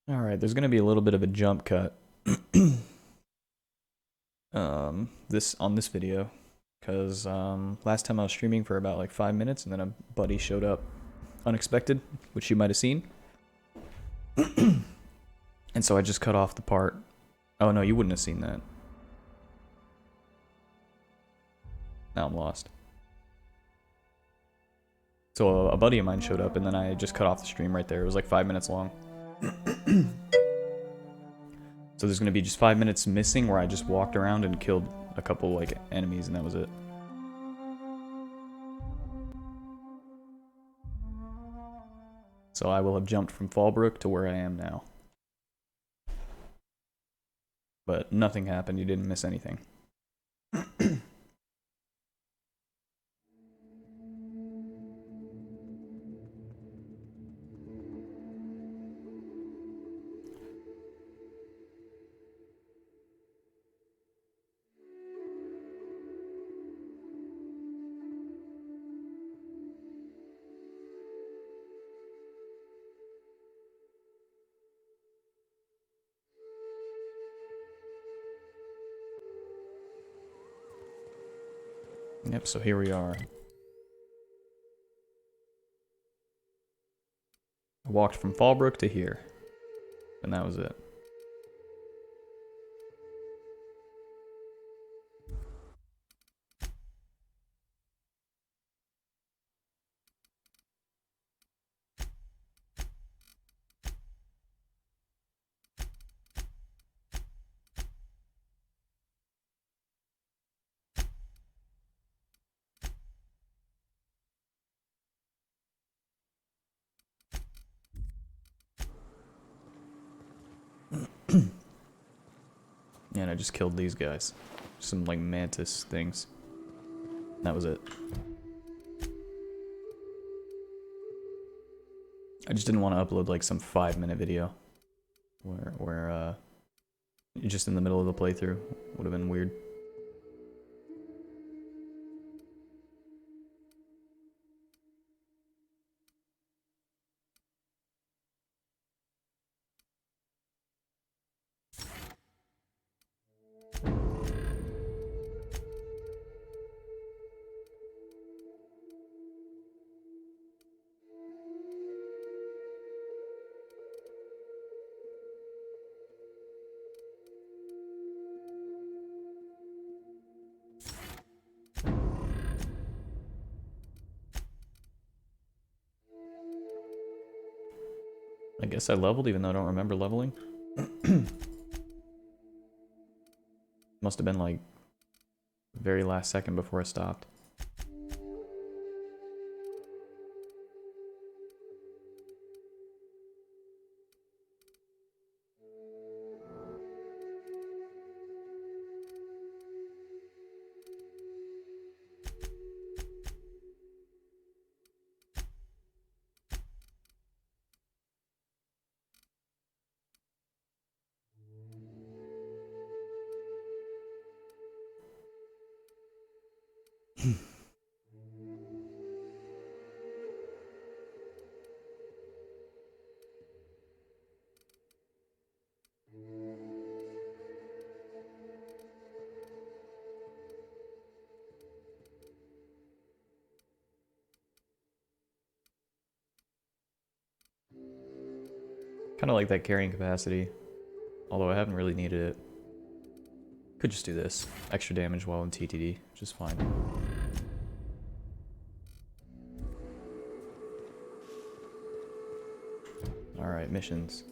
Alright, there's gonna be a little bit of a jump cut this video. Cause last time I was streaming for about like 5 minutes and then a buddy showed up unexpected, which you might have seen. And so I just cut off the part. Oh no, you wouldn't have seen that. Now I'm lost. So a buddy of mine showed up and then I just cut off the stream right there. It was like 5 minutes long. So there's gonna be just 5 minutes missing where I just walked around and killed a couple like enemies and that was it. So I will have jumped from Fallbrook to where I am now. But nothing happened, you didn't miss anything. Yep, so here we are. I walked from Fallbrook to here. And that was it. And I just killed these guys. Some like mantis things. That was it. I just didn't want to upload like some 5-minute video. Where just in the middle of the playthrough. Would have been weird. I guess I leveled even though I don't remember leveling. Must have been like the very last second before I stopped. Kind of like that carrying capacity. Although I haven't really needed it. Could just do this. Extra damage while in TTD, which is fine. Alright, missions.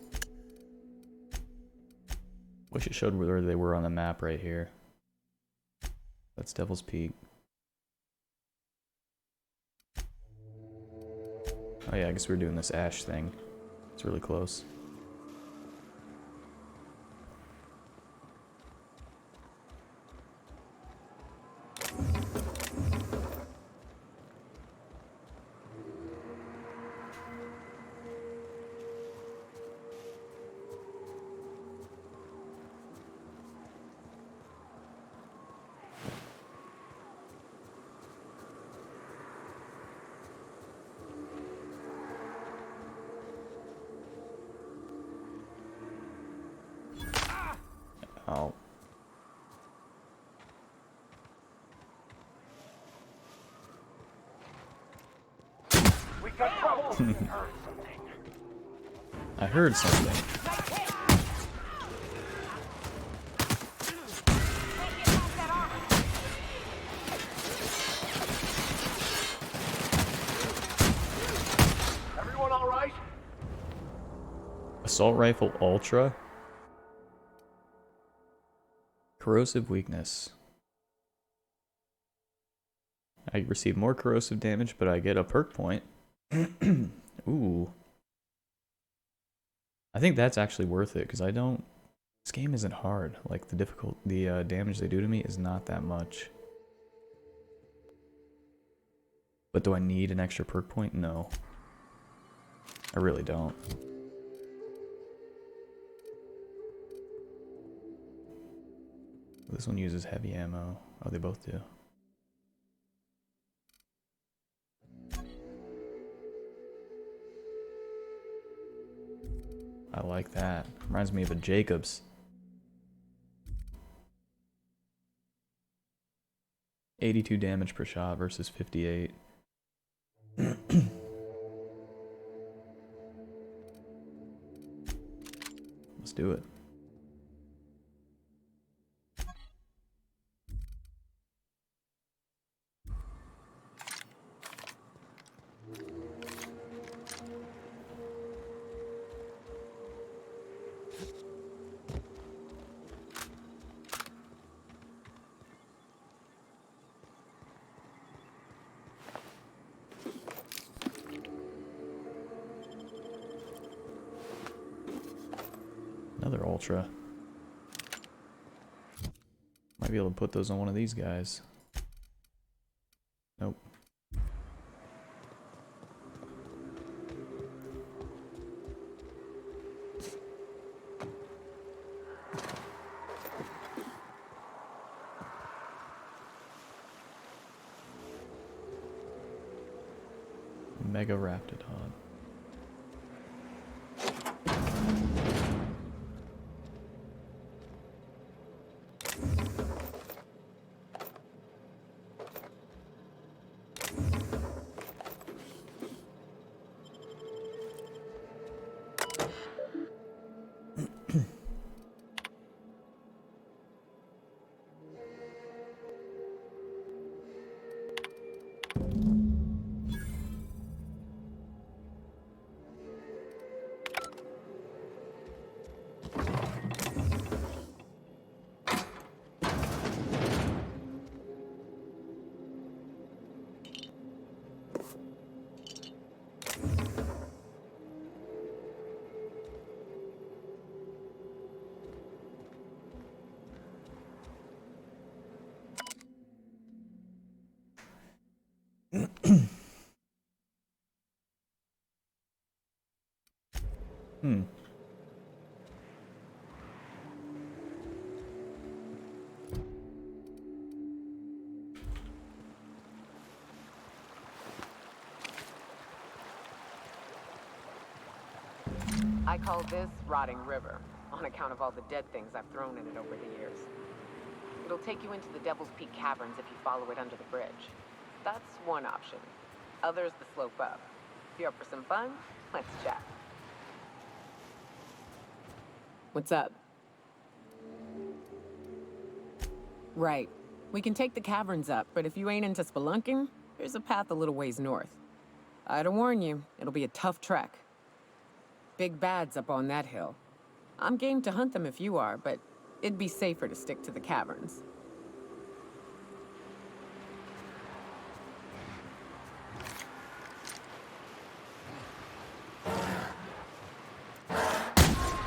Wish it showed where they were on the map right here. That's Devil's Peak. Oh yeah, I guess we're doing this ash thing. It's really close. I heard something. Everyone all right? Assault Rifle Ultra. Corrosive Weakness. I receive more corrosive damage, but I get a perk point. Ooh. I think that's actually worth it, because I don't... This game isn't hard. Like, the damage they do to me is not that much. But do I need an extra perk point? No. I really don't. This one uses heavy ammo. Oh, they both do. I like that. Reminds me of a Jacobs. 82 damage per shot versus 58. Let's do it. Another Ultra. Might be able to put those on one of these guys. Nope. Mega Raptidon. Hmm. I call this Rotting River, on account of all the dead things I've thrown in it over the years. It'll take you into the Devil's Peak Caverns if you follow it under the bridge. That's one option. Other's the slope up. If you're up for some fun, let's chat. What's up? Right. We can take the caverns up, but if you ain't into spelunking, there's a path a little ways north. I'd warn you, it'll be a tough trek. Big bads up on that hill. I'm game to hunt them if you are, but it'd be safer to stick to the caverns.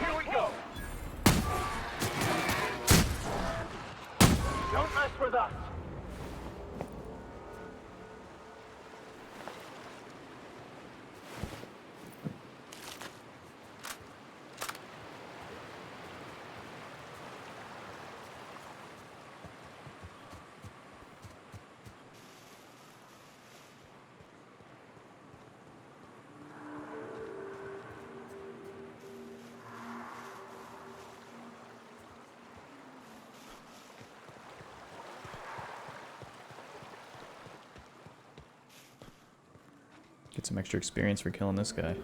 Here we go! Don't mess with us! Get some extra experience for killing this guy.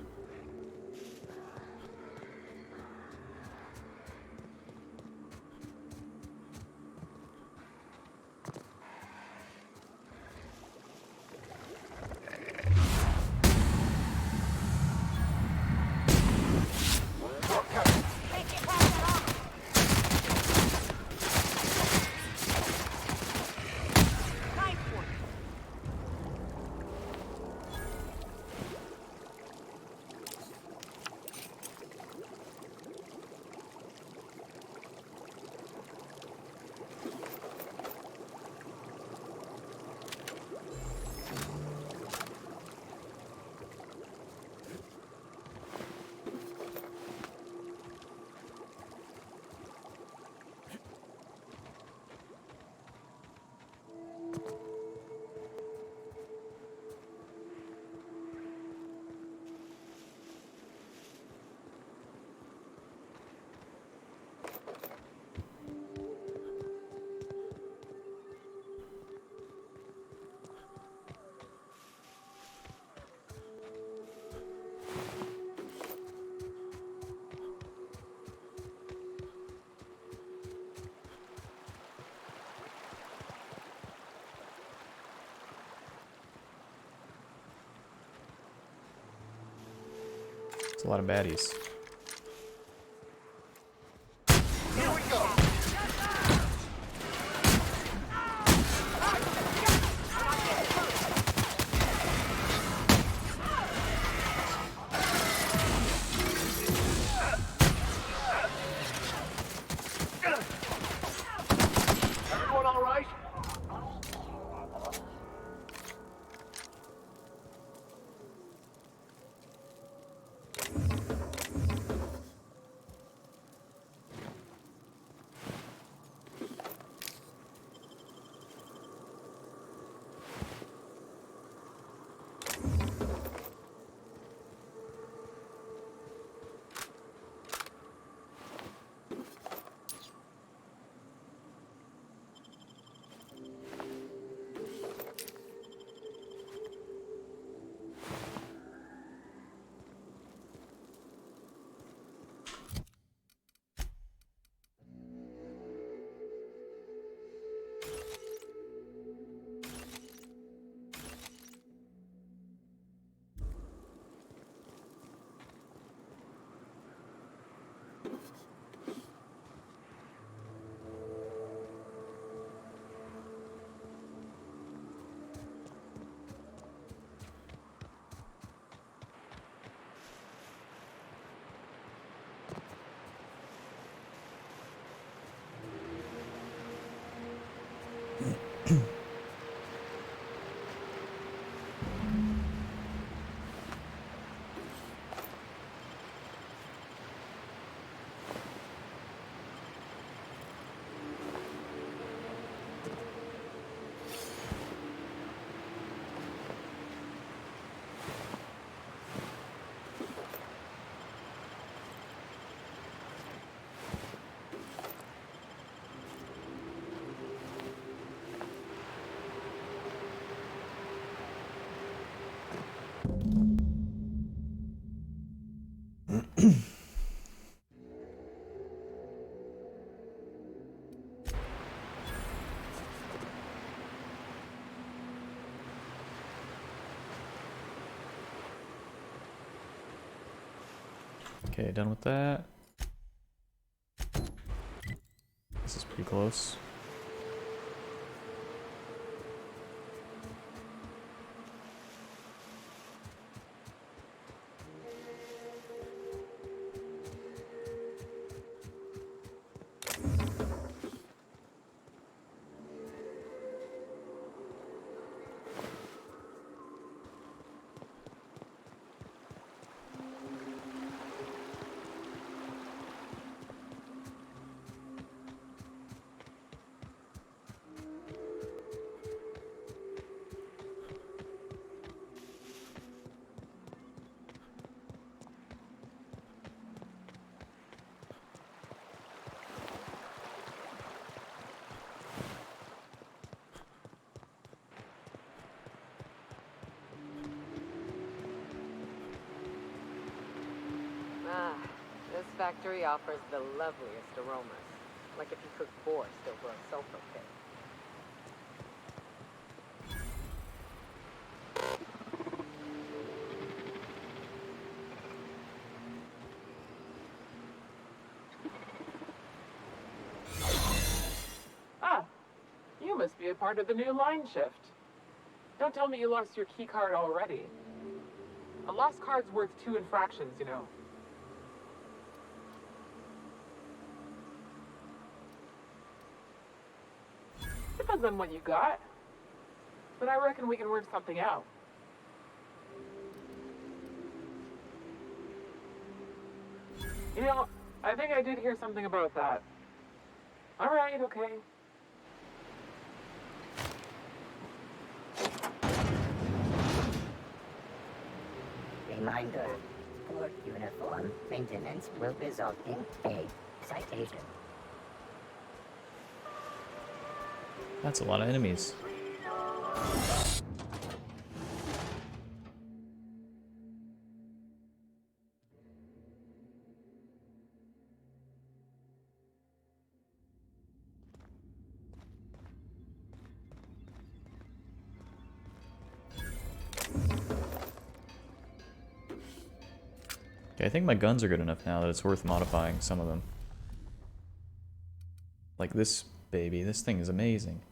It's a lot of baddies. Here we go. Everyone all right? Okay, done with that. This is pretty close. factory offers the loveliest aromas. Like if you cook forest over a sulfur pit. Ah, you must be a part of the new line shift. Don't tell me you lost your key card already. A lost card's worth 2 infractions, you know. Depends on what you got. But I reckon we can work something out. You know, I think I did hear something about that. Alright, okay. Reminder, poor uniform maintenance will result in a citation. That's a lot of enemies. Okay, I think my guns are good enough now that it's worth modifying some of them. Like this baby, this thing is amazing.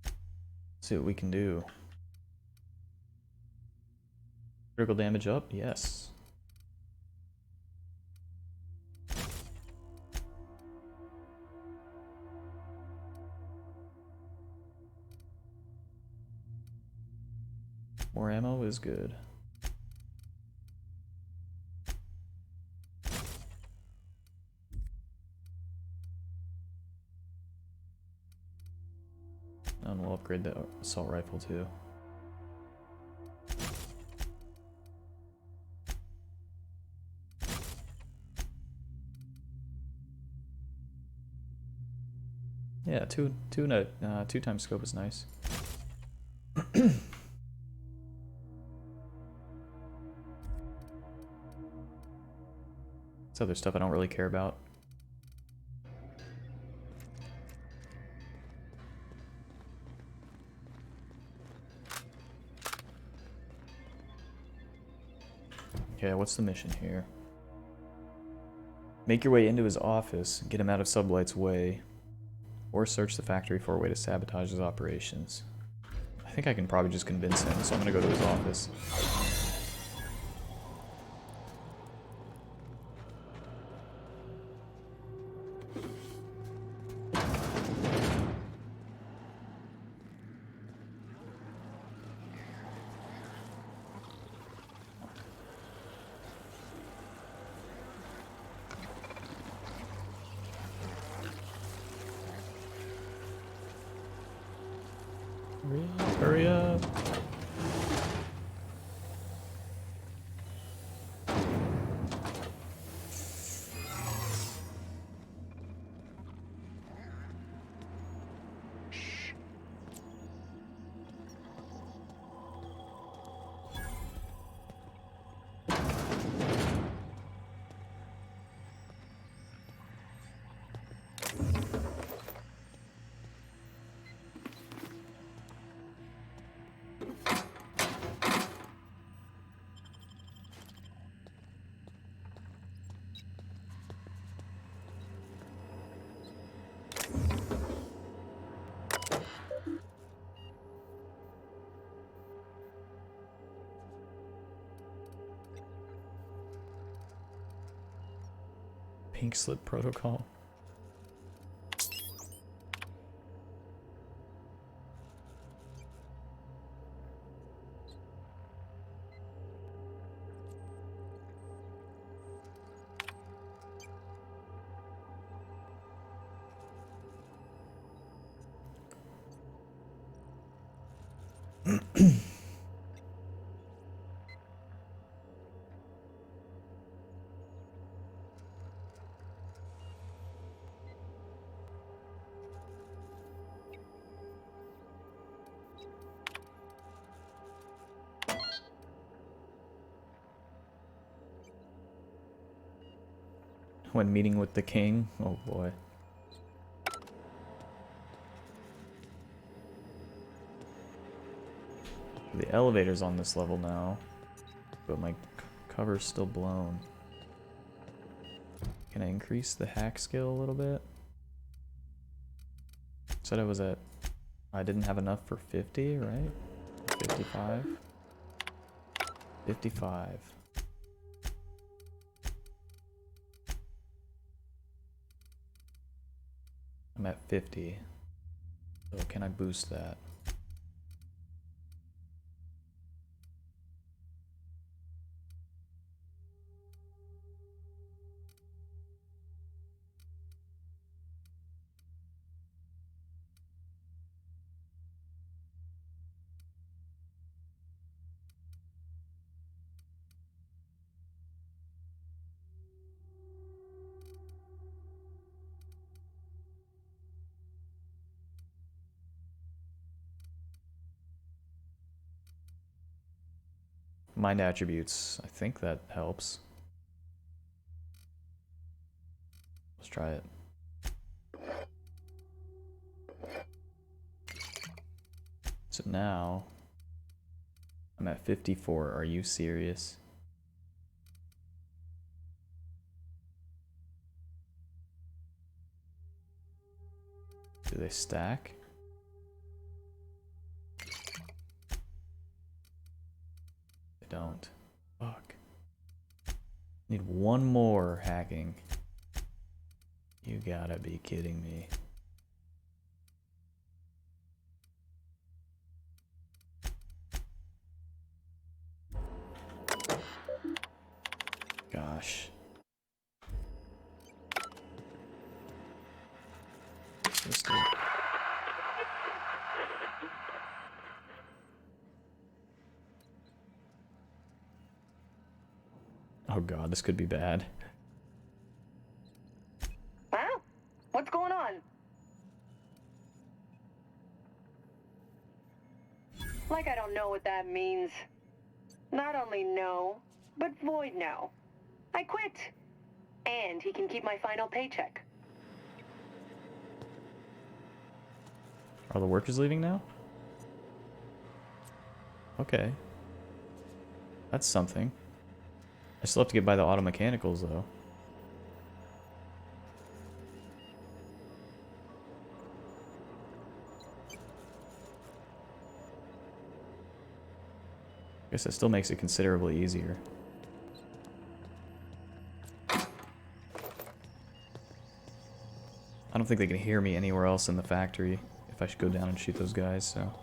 Let's see what we can do. Critical damage up? Yes. More ammo is good. And we'll upgrade the assault rifle too. Yeah, two times scope is nice. This other stuff I don't really care about. Okay, what's the mission here? Make your way into his office, get him out of Sublight's way, or search the factory for a way to sabotage his operations. I think I can probably just convince him, so I'm gonna go to his office. Hurry up. Pink slip protocol. when meeting with the king. Oh boy. The elevator's on this level now, but my cover's still blown. Can I increase the hack skill a little bit? Said I didn't have enough for 50, right? 55? 55. I'm at 50. So can I boost that? Mind attributes. I think that helps. Let's try it. So now I'm at 54. Are you serious? Do they stack? They don't. Fuck. Need one more hacking. You gotta be kidding me. Gosh. Let's do it. Oh god, this could be bad. Huh? What's going on? Like I don't know what that means. Not only no, but void no. I quit. And he can keep my final paycheck. Are the workers leaving now? Okay. That's something. I still have to get by the auto mechanicals though. Guess that still makes it considerably easier. I don't think they can hear me anywhere else in the factory if I should go down and shoot those guys, so.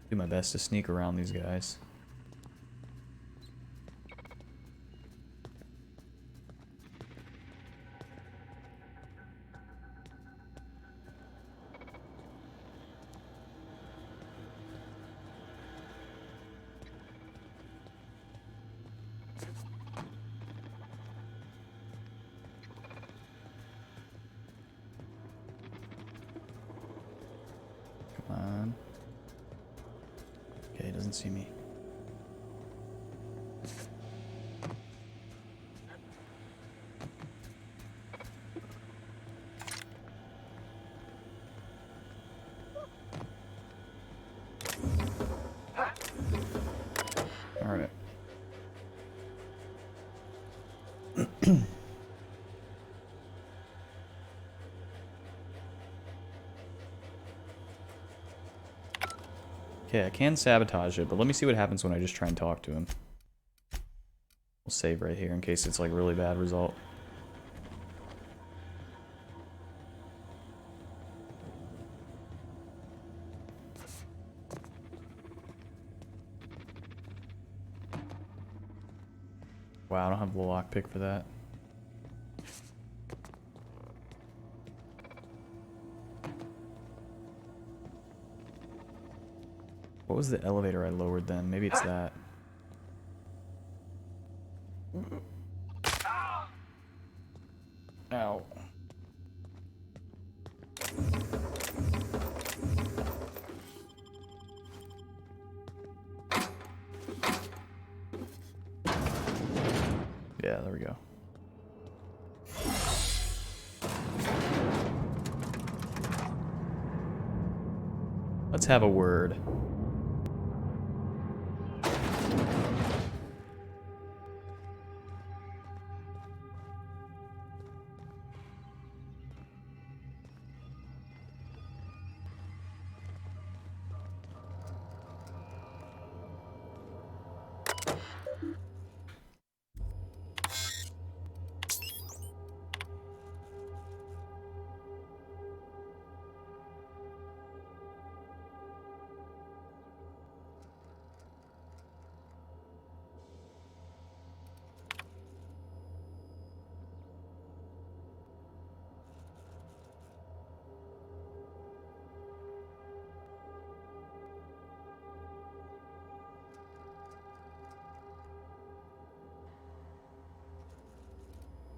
Do my best to sneak around these guys. Come on. Okay, he doesn't see me. All right. Okay, I can sabotage it, but let me see what happens when I just try and talk to him. We'll save right here in case it's like really bad result. Wow, I don't have the lockpick for that. What was the elevator I lowered then? Maybe it's that. Ow. Yeah, there we go. Let's have a word.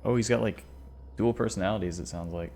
Oh, he's got like dual personalities, it sounds like.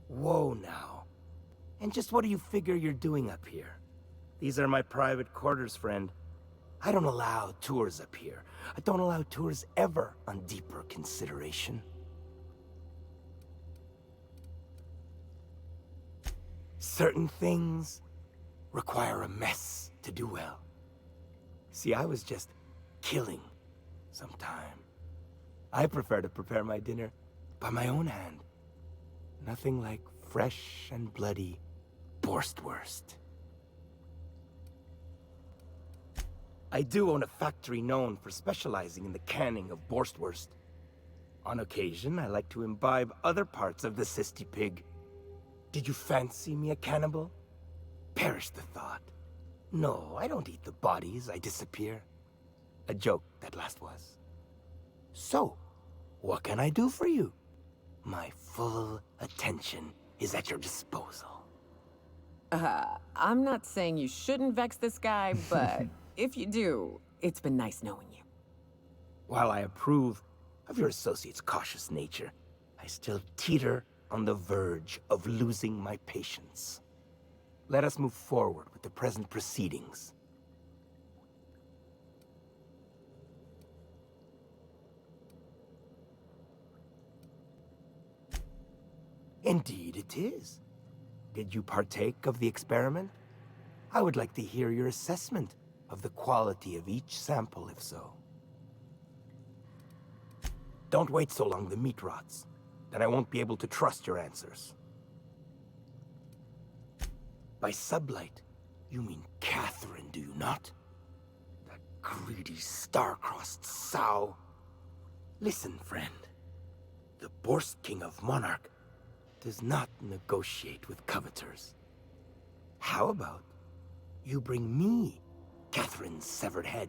Whoa now. And just what do you figure you're doing up here? These are my private quarters, friend. I don't allow tours up here. I don't allow tours ever on deeper consideration. Certain things require a mess to do well. See, I was just killing some time. I prefer to prepare my dinner by my own hand. Nothing like fresh and bloody Borstwurst. I do own a factory known for specializing in the canning of Borstwurst. On occasion, I like to imbibe other parts of the cysty pig. Did you fancy me a cannibal? Perish the thought. No, I don't eat the bodies, I disappear. A joke, that last was. So, what can I do for you? My full attention is at your disposal. I'm not saying you shouldn't vex this guy, but if you do, it's been nice knowing you. While I approve of your associate's cautious nature, I still teeter on the verge of losing my patience. Let us move forward with the present proceedings. Indeed it is. Did you partake of the experiment? I would like to hear your assessment of the quality of each sample, if so. Don't wait so long the meat rots. Then I won't be able to trust your answers. By sublight, you mean Catherine, do you not? That greedy, star-crossed sow. Listen, friend. The Borst King of Monarch does not negotiate with coveters. How about you bring me Catherine's severed head,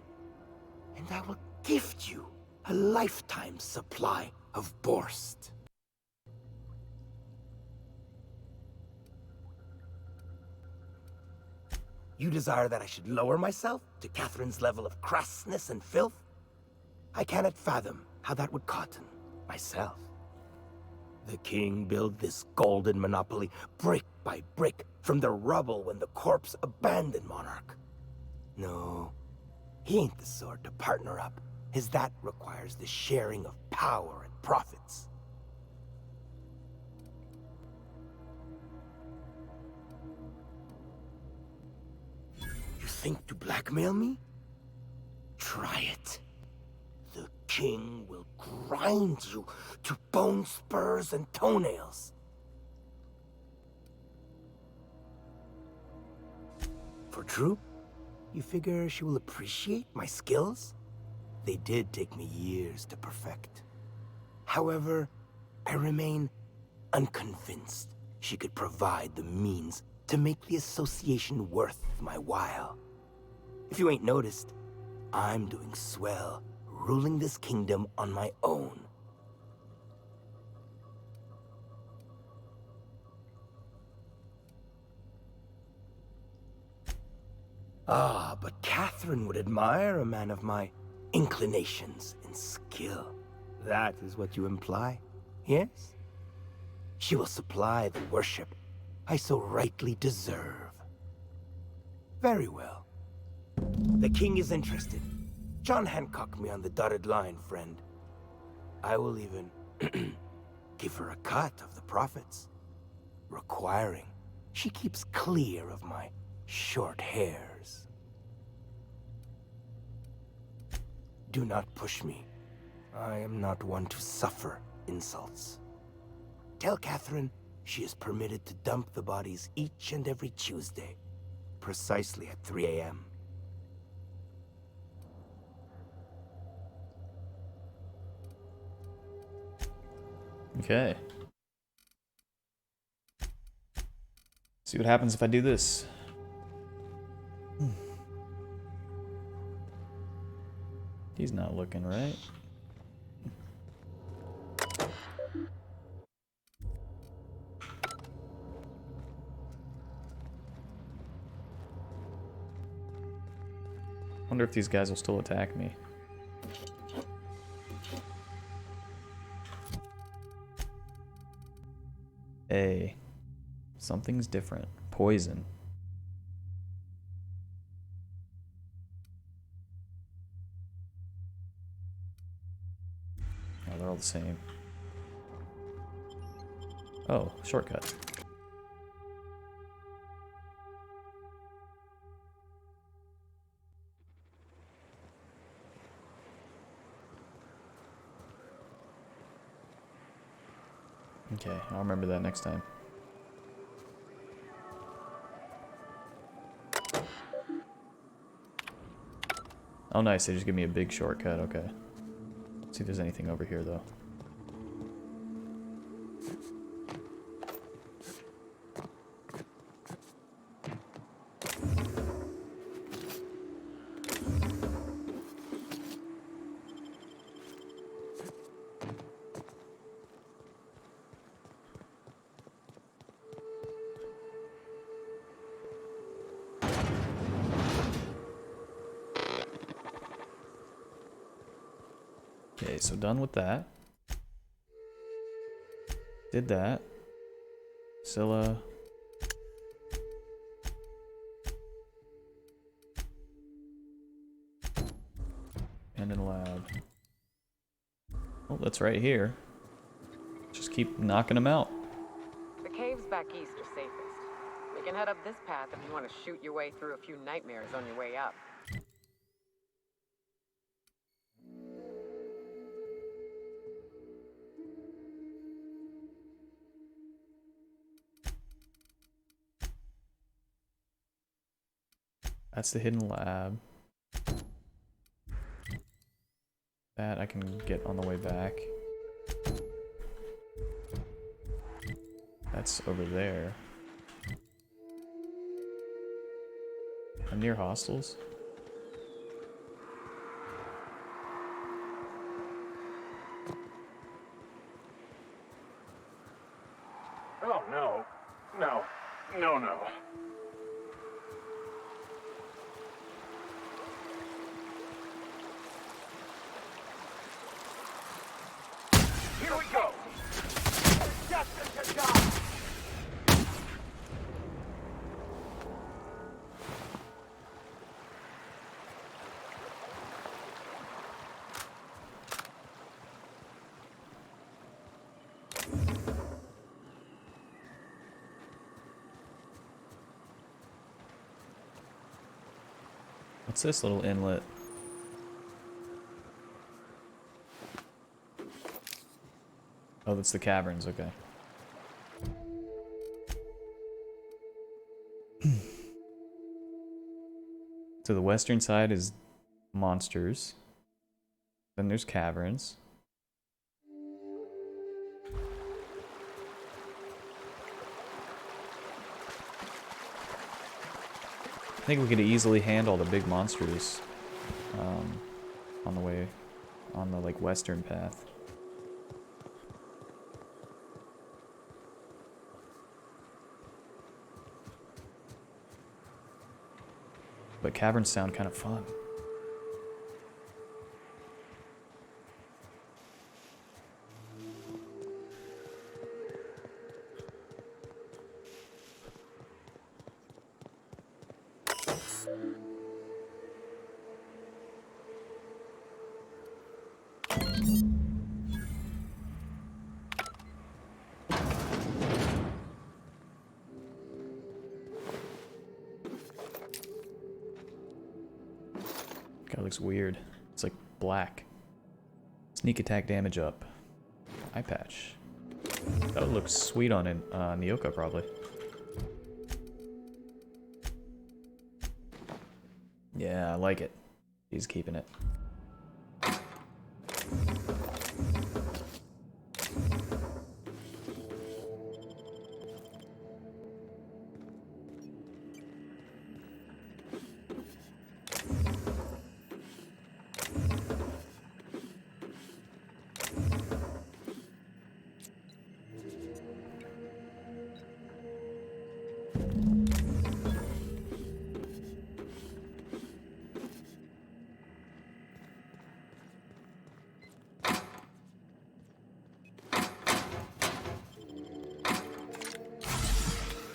and I will gift you a lifetime supply of Borst. You desire that I should lower myself to Catherine's level of crassness and filth? I cannot fathom how that would cotton myself. The king built this golden monopoly brick by brick from the rubble when the corpse abandoned Monarch. No, he ain't the sort to partner up, as that requires the sharing of power and profits. You think to blackmail me? Try it. The king will grind you to bone spurs and toenails. For true, You figure she will appreciate my skills? They did take me years to perfect. However, I remain unconvinced she could provide the means to make the association worth my while. If you ain't noticed, I'm doing swell, ruling this kingdom on my own. Ah, but Catherine would admire a man of my inclinations and skill. That is what you imply, yes? She will supply the worship I so rightly deserve. Very well. The king is interested. John Hancock me on the dotted line, friend. I will even give her a cut of the profits, requiring she keeps clear of my short hairs. Do not push me. I am not one to suffer insults. Tell Catherine she is permitted to dump the bodies each and every Tuesday, precisely at 3 a.m. Okay. See what happens if I do this. He's not looking right. Wonder if these guys will still attack me. A. Something's different. Poison. Oh, they're all the same. Oh, shortcut. Okay, I'll remember that next time. Oh nice, they just give me a big shortcut, okay. Let's see if there's anything over here though. Okay, so done with that. Did that. Scylla. Abandoned lab. Oh, that's right here. Just keep knocking them out. The caves back east are safest. We can head up this path if you want to shoot your way through a few nightmares on your way up. That's the hidden lab. That I can get on the way back. That's over there. I'm near hostels. Oh, no. No. No, no. Here we go. Destined to die. What's this little inlet? Oh, that's the caverns, okay. So the western side is monsters. Then there's caverns. I think we could easily handle the big monsters on the way, on the like western path. But caverns sound kind of fun. Guy looks weird. It's like black. Sneak attack damage up. Eye patch. That would look sweet on an Nyoka probably. Yeah, I like it. He's keeping it.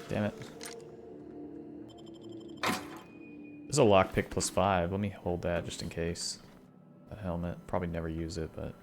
Damn it. There's a lockpick +5. Let me hold that just in case. A helmet. Probably never use it, but...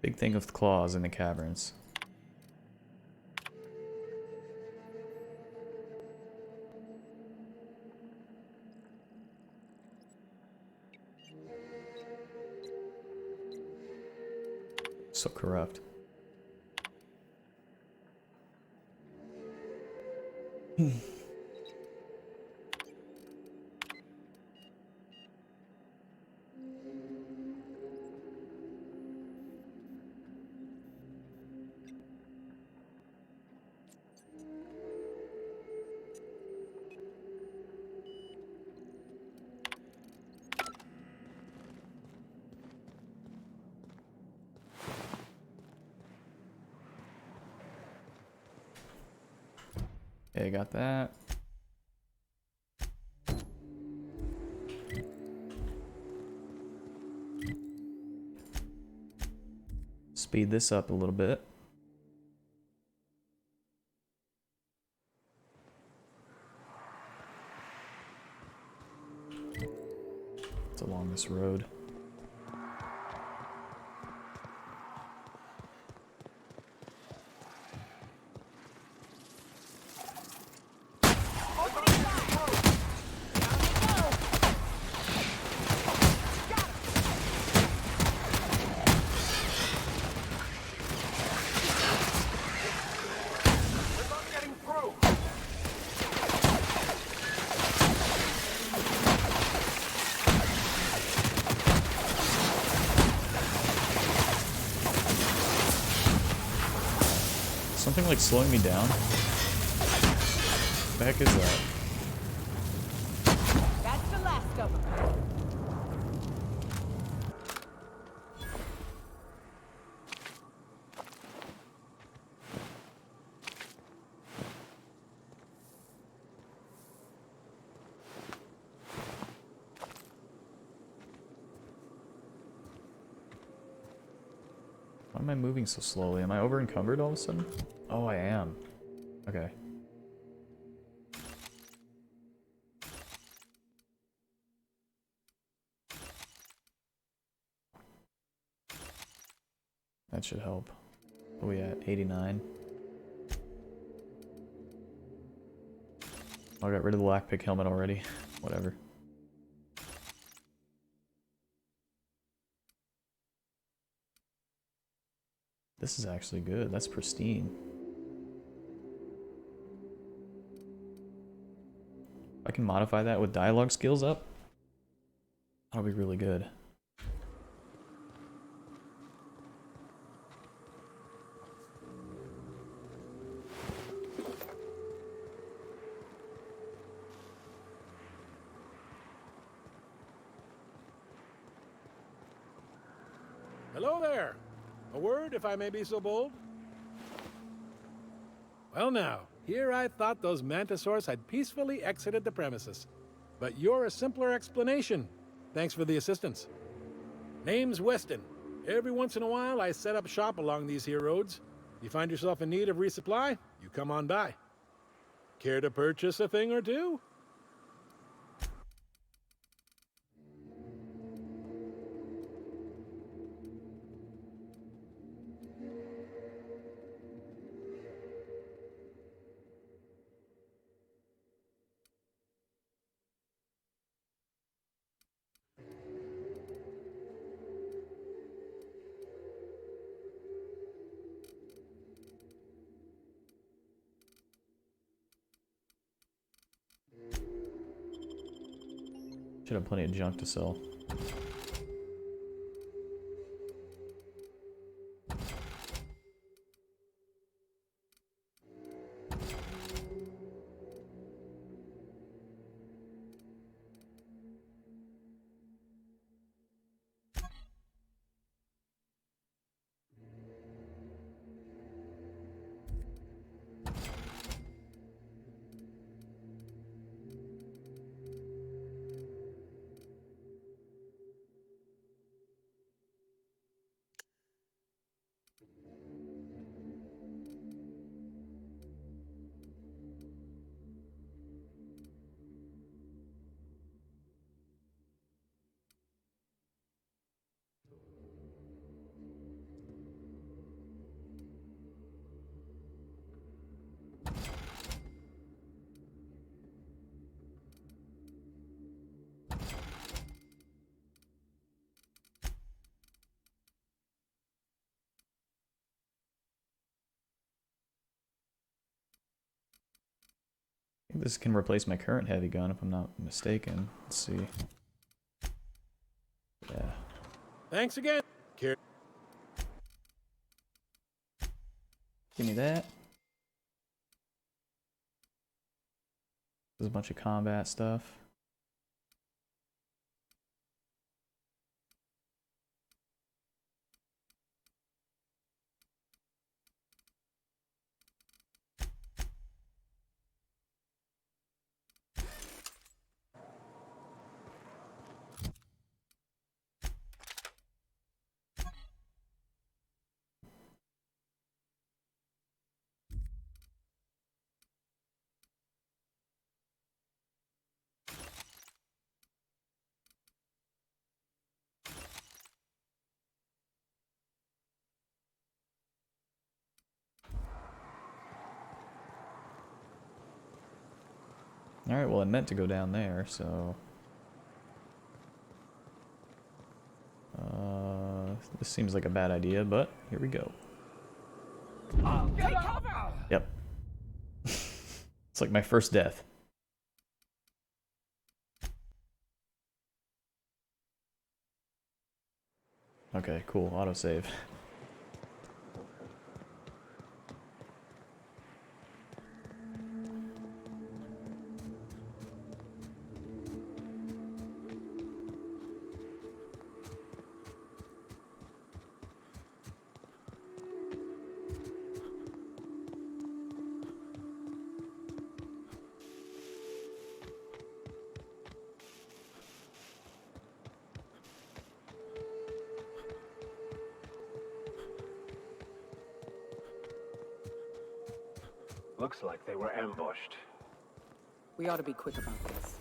Big thing with claws in the caverns. So corrupt. Okay, got that. Speed this up a little bit. It's along this road. Something like slowing me down? What the heck is that? That's the last of them. Why am I moving so slowly? Am I over encumbered all of a sudden? Oh, I am. Okay. That should help. What are we at? 89. Oh, I got rid of the lockpick helmet already. Whatever. This is actually good. That's pristine. If I can modify that with dialogue skills up, that'll be really good. Hello there. A word, if I may be so bold? Well now, here I thought those Mantisaurs had peacefully exited the premises. But you're a simpler explanation. Thanks for the assistance. Name's Weston. Every once in a while, I set up shop along these here roads. You find yourself in need of resupply, you come on by. Care to purchase a thing or two? Should have plenty of junk to sell. I think this can replace my current heavy gun if I'm not mistaken. Let's see. Yeah. Thanks again. Care. Give me that. There's a bunch of combat stuff. Alright, well I meant to go down there, so... this seems like a bad idea, but here we go. Yep. It's like my first death. Okay, cool. Autosave. Looks like they were ambushed. We ought to be quick about this.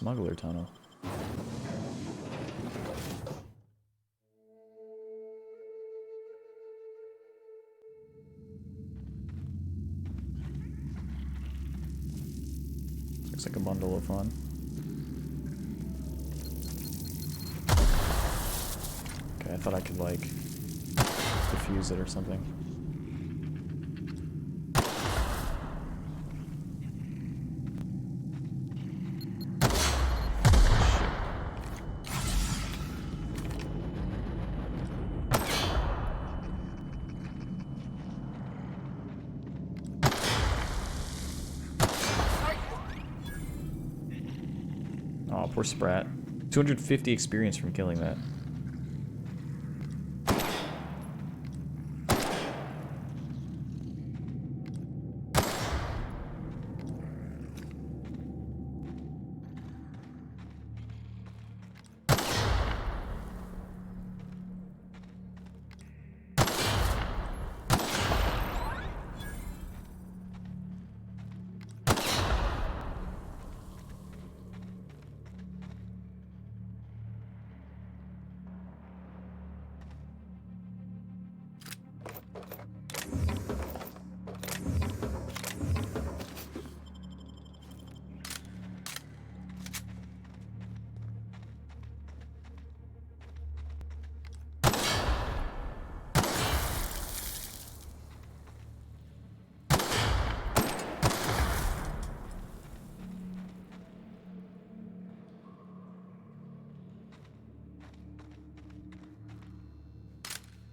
Smuggler tunnel. Looks like a bundle of fun. Okay, I thought I could like defuse it or something. Oh, poor Sprat. 250 experience from killing that.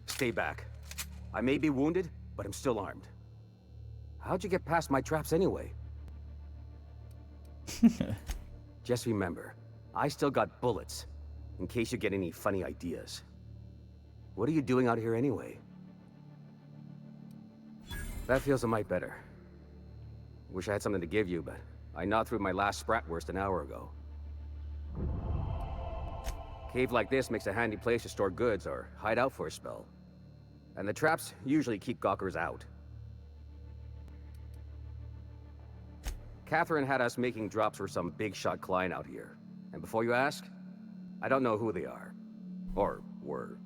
Stay back. I may be wounded, but I'm still armed. How'd you get past my traps anyway? Just remember, I still got bullets, in case you get any funny ideas. What are you doing out here anyway? That feels a mite better. Wish I had something to give you, but I gnawed through my last Spratwurst an hour ago. Cave like this makes a handy place to store goods or hide out for a spell. And the traps usually keep gawkers out. Catherine had us making drops for some big shot client out here. And before you ask, I don't know who they are. Or were.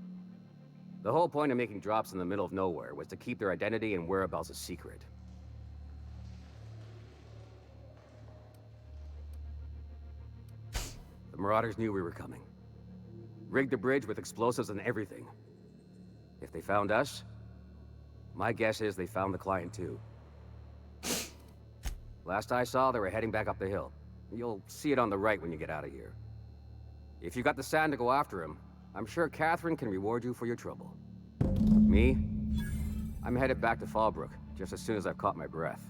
The whole point of making drops in the middle of nowhere was to keep their identity and whereabouts a secret. The Marauders knew we were coming. Rigged the bridge with explosives and everything. If they found us, my guess is they found the client too. Last I saw, they were heading back up the hill. You'll see it on the right when you get out of here. If you got the sand to go after him, I'm sure Catherine can reward you for your trouble. Me? I'm headed back to Fallbrook, just as soon as I've caught my breath.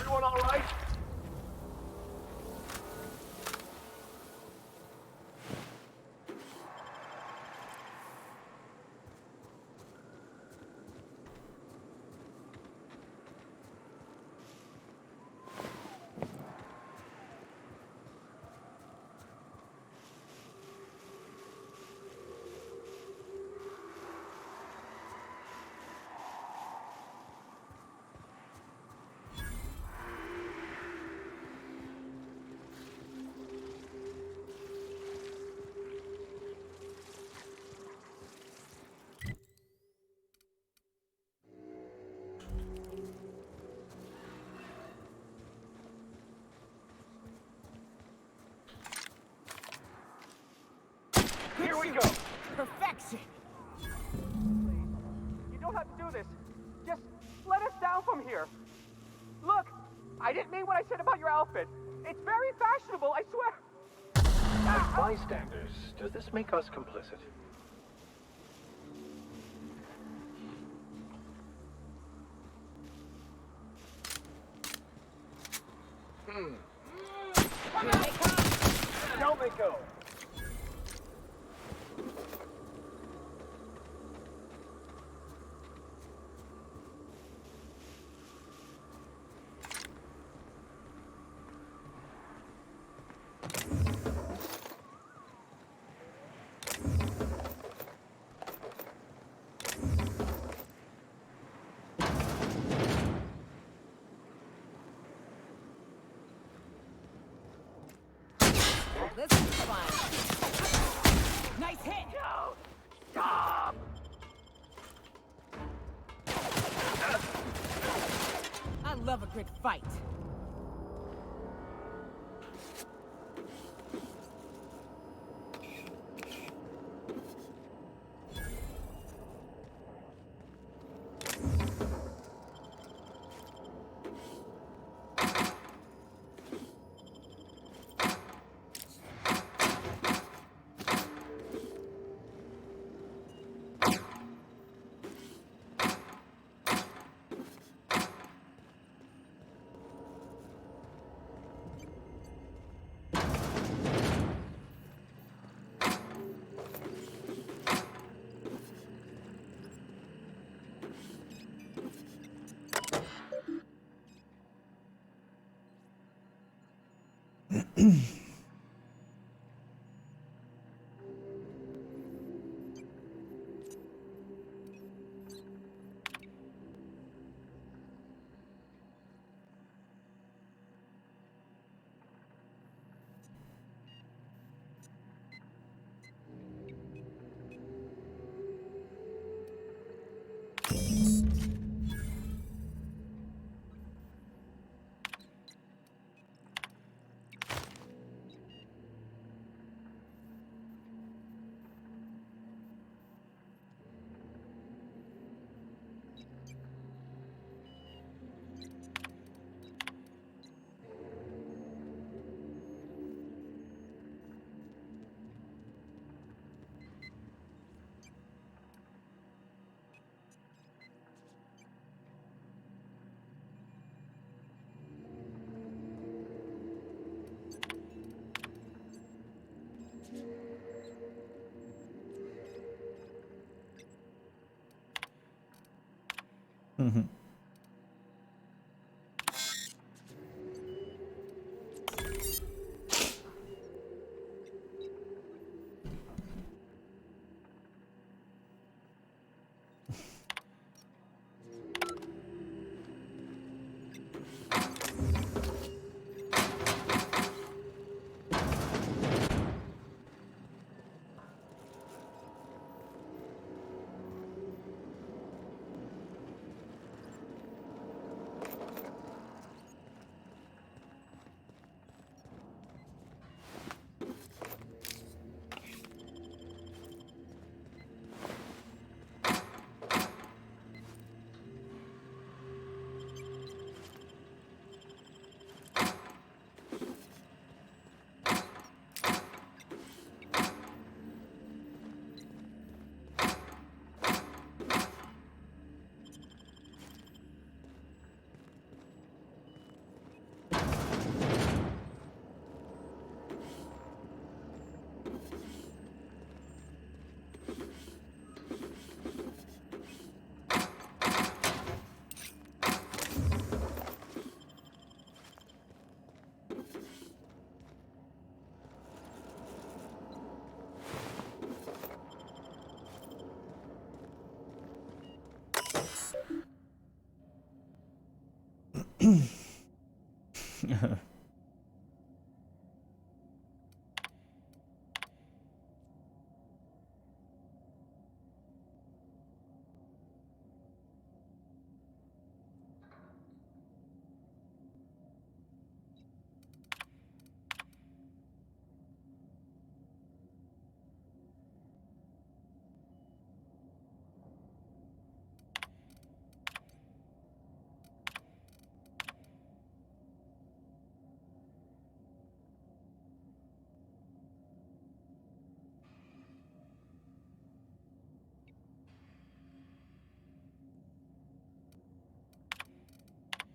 Everyone all right? Here we go! Perfection! You don't have to do this. Just let us down from here. Look, I didn't mean what I said about your outfit. It's very fashionable, I swear. As bystanders, does this make us complicit? Don't they go! This is fun. Nice hit! No! Stop! I love a good fight. Mm-hmm.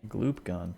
Gloop gun.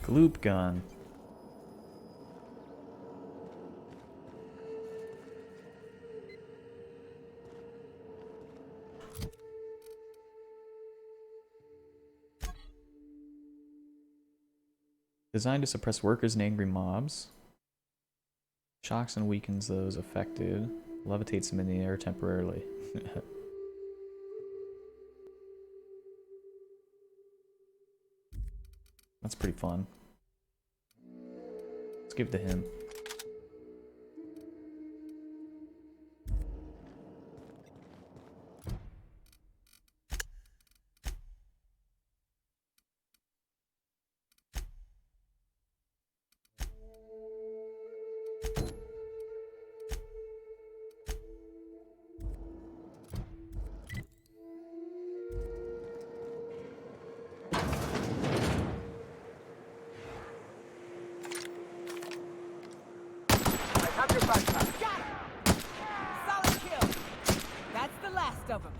Gloop gun. Designed to suppress workers and angry mobs. Shocks and weakens those affected. Levitates them in the air temporarily. That's pretty fun. Let's give it to him. Solid kill. That's the last of them.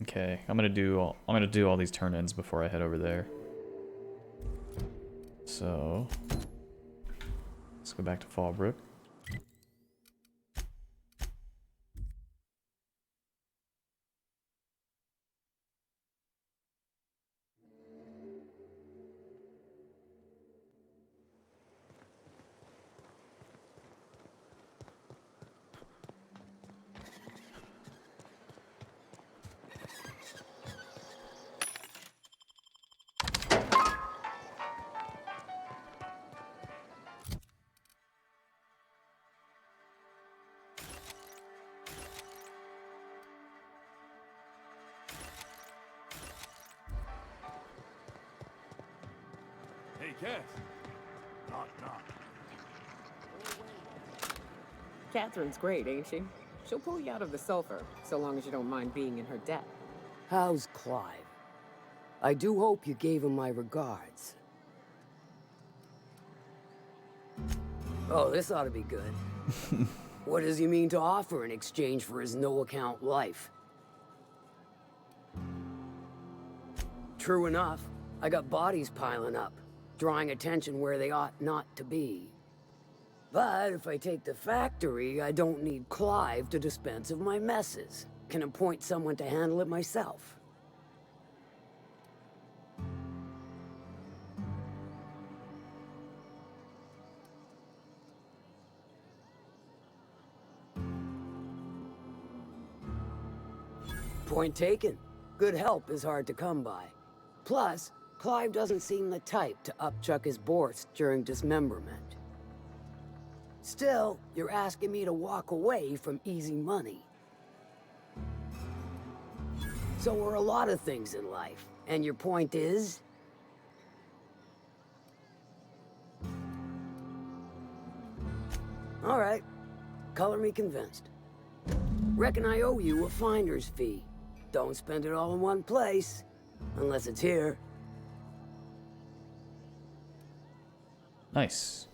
Okay, I'm gonna do all these turn-ins before I head over there. So let's go back to Fallbrook. Hey, Cass. Knock, knock. Catherine's great, ain't she? She'll pull you out of the sulfur, so long as you don't mind being in her debt. How's Clive? I do hope you gave him my regards. Oh, this ought to be good. What does he mean to offer in exchange for his no-account life? True enough, I got bodies piling up, drawing attention where they ought not to be. But if I take the factory, I don't need Clive to dispense of my messes. Can appoint someone to handle it myself. Point taken. Good help is hard to come by. Plus, Clive doesn't seem the type to upchuck his Borst during dismemberment. Still, you're asking me to walk away from easy money. So are a lot of things in life. And your point is? All right. Color me convinced. Reckon I owe you a finder's fee. Don't spend it all in one place. Unless it's here. Nice.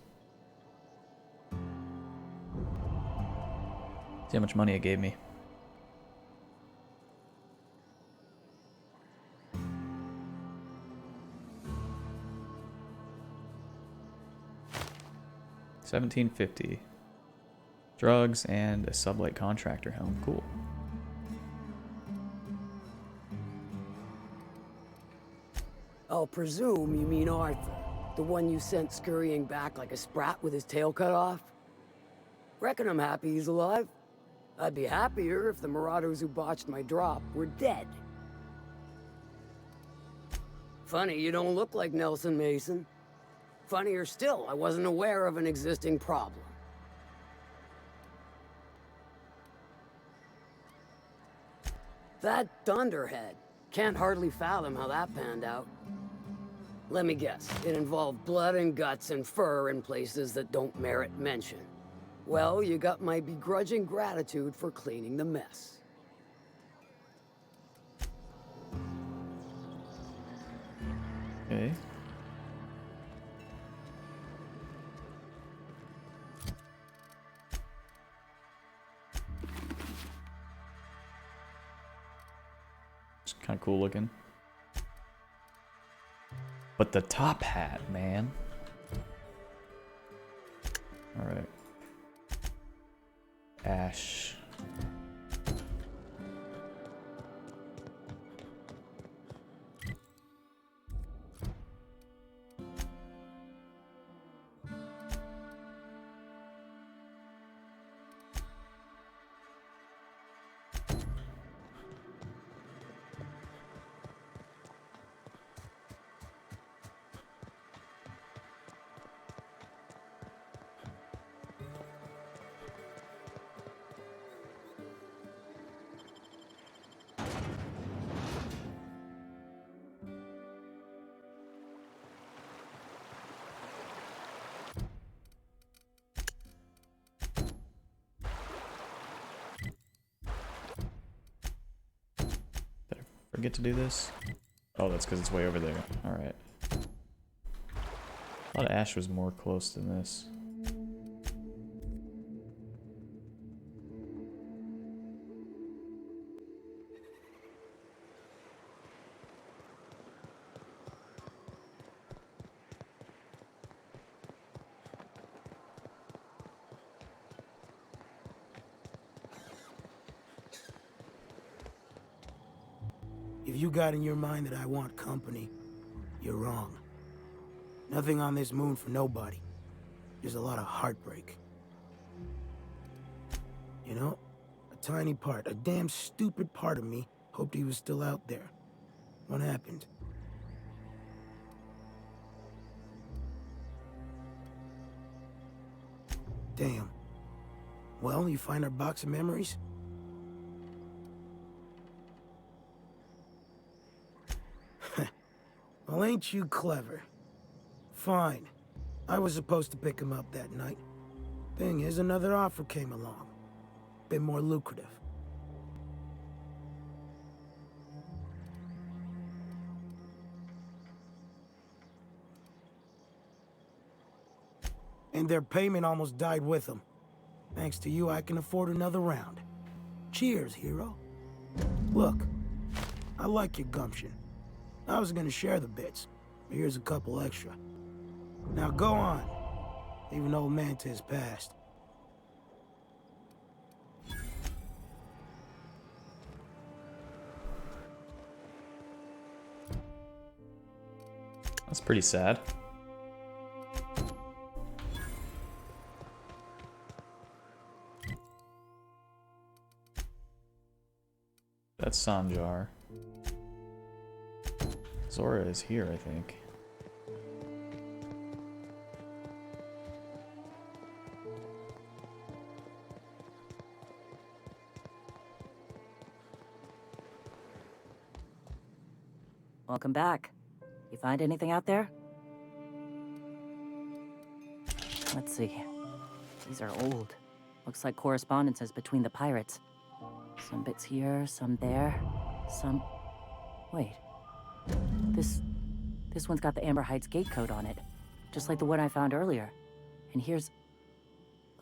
See how much money it gave me. $17.50. Drugs and a sublight contractor helm. Cool. I'll presume you mean Arthur. The one you sent scurrying back like a sprat with his tail cut off? Reckon I'm happy he's alive. I'd be happier if the marauders who botched my drop were dead. Funny you don't look like Nelson Mason. Funnier still, I wasn't aware of an existing problem. That Dunderhead. Can't hardly fathom how that panned out. Let me guess, it involved blood and guts and fur in places that don't merit mention. Well, you got my begrudging gratitude for cleaning the mess. Okay. It's kind of cool looking. But the top hat, man. All right. Ash. Forget to do this? Oh, that's because it's way over there. Alright. I thought Ash was more close than this. If you got in your mind that I want company, you're wrong. Nothing on this moon for nobody. There's a lot of heartbreak. You know, a tiny part, a damn stupid part of me hoped he was still out there. What happened? Damn. Well, you find our box of memories? Well, ain't you clever? Fine. I was supposed to pick him up that night. Thing is, another offer came along. Bit more lucrative. And their payment almost died with them. Thanks to you, I can afford another round. Cheers, hero. Look, I like your gumption. I was gonna share the bits, but here's a couple extra. Now go on. Even old Manta is past. That's pretty sad. That's Sanjar. Zora is here, I think. Welcome back. You find anything out there? Let's see. These are old. Looks like correspondences between the pirates. Some bits here, some there, some... Wait. This one's got the Amber Heights gate code on it. Just like the one I found earlier. And here's...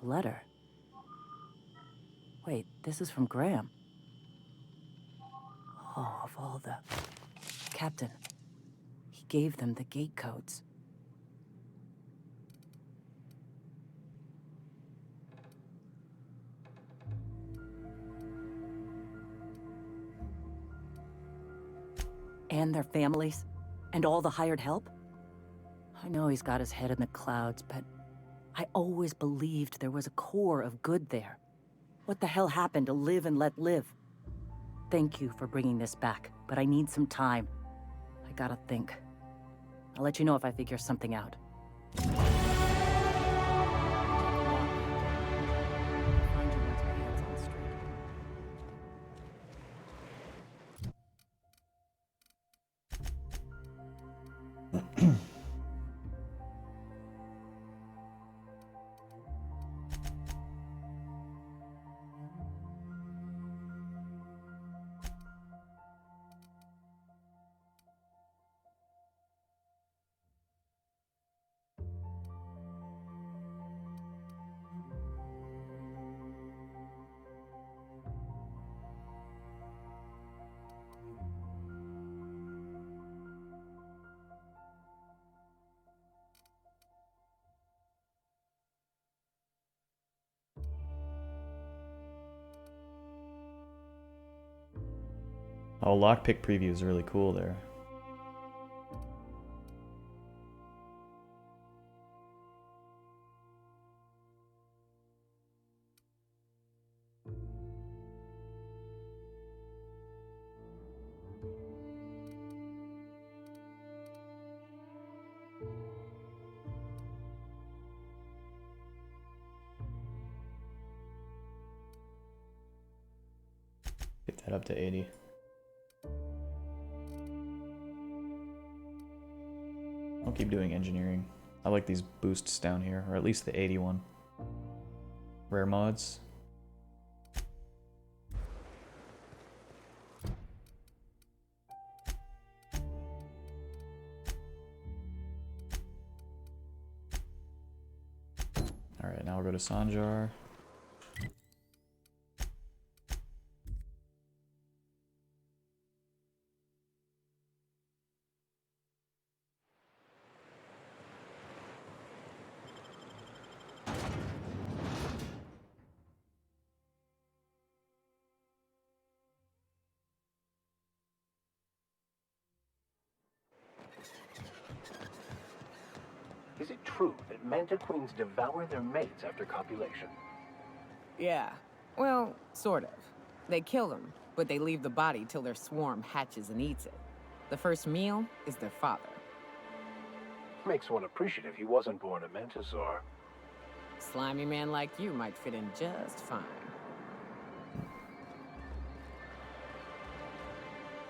a letter. Wait, this is from Graham. Oh, of all the... Captain. He gave them the gate codes. And their families? And all the hired help? I know he's got his head in the clouds, but I always believed there was a core of good there. What the hell happened to live and let live? Thank you for bringing this back, but I need some time. I gotta think. I'll let you know if I figure something out. Oh, lockpick preview is really cool there. Get that up to 80. I'll keep doing engineering. I like these boosts down here, or at least the 81. Rare mods. Alright, now we'll go to Sanjar. Is it true that manta queens devour their mates after copulation? Yeah. Well, sort of. They kill them, but they leave the body till their swarm hatches and eats it. The first meal is their father. Makes one appreciative he wasn't born a mantisaur. Slimy man like you might fit in just fine.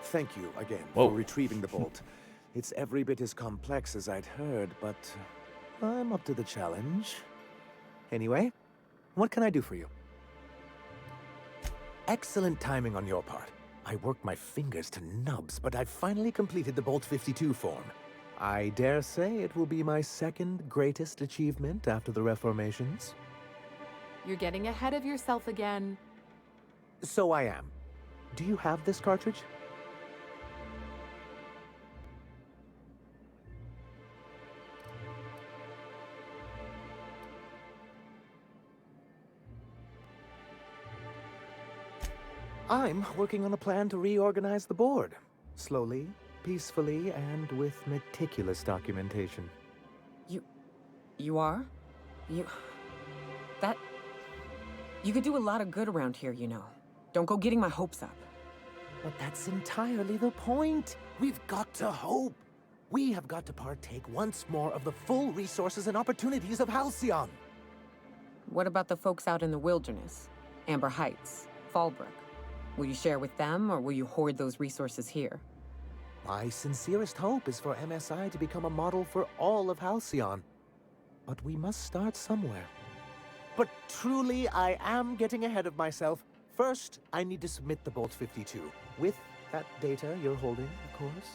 Thank you again Whoa. for retrieving the bolt. It's every bit as complex as I'd heard, but I'm up to the challenge. Anyway, what can I do for you? Excellent timing on your part. I worked my fingers to nubs, but I've finally completed the Bolt 52 form. I dare say it will be my second greatest achievement after the Reformations. You're getting ahead of yourself again. So I am. Do you have this cartridge? I'm working on a plan to reorganize the board. Slowly, peacefully, and with meticulous documentation. You are? You could do a lot of good around here, you know. Don't go getting my hopes up. But that's entirely the point. We've got to hope. We have got to partake once more of the full resources and opportunities of Halcyon. What about the folks out in the wilderness? Amber Heights, Fallbrook. Will you share with them, or will you hoard those resources here? My sincerest hope is for MSI to become a model for all of Halcyon. But we must start somewhere. But truly, I am getting ahead of myself. First, I need to submit the Bolt 52. With that data you're holding, of course.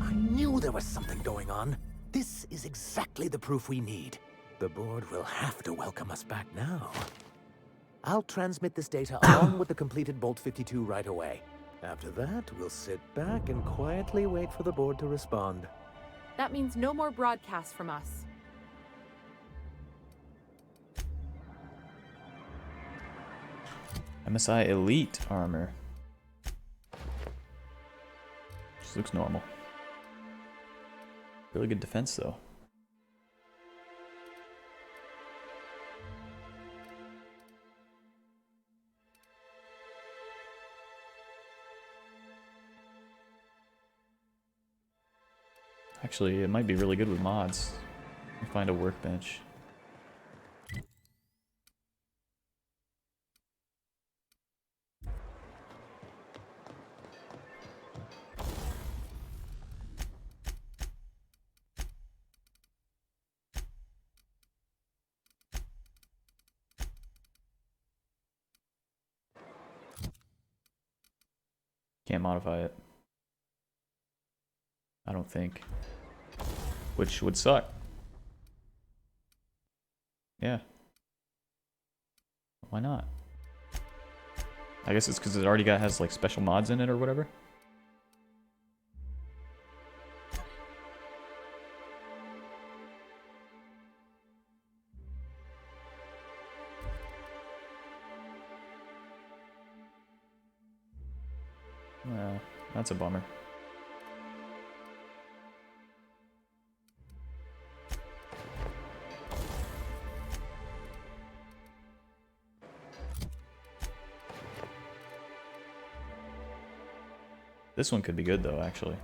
I knew there was something going on. This is exactly the proof we need. The board will have to welcome us back now. I'll transmit this data along with the completed Bolt 52 right away. After that, we'll sit back and quietly wait for the board to respond. That means no more broadcasts from us. MSI Elite armor. Just looks normal. Really good defense though. Actually, it might be really good with mods. Let me find a workbench. Can't modify it. I don't think. Which would suck. Yeah. Why not? I guess it's because it already has like special mods in it or whatever. Well, that's a bummer. This one could be good though, actually.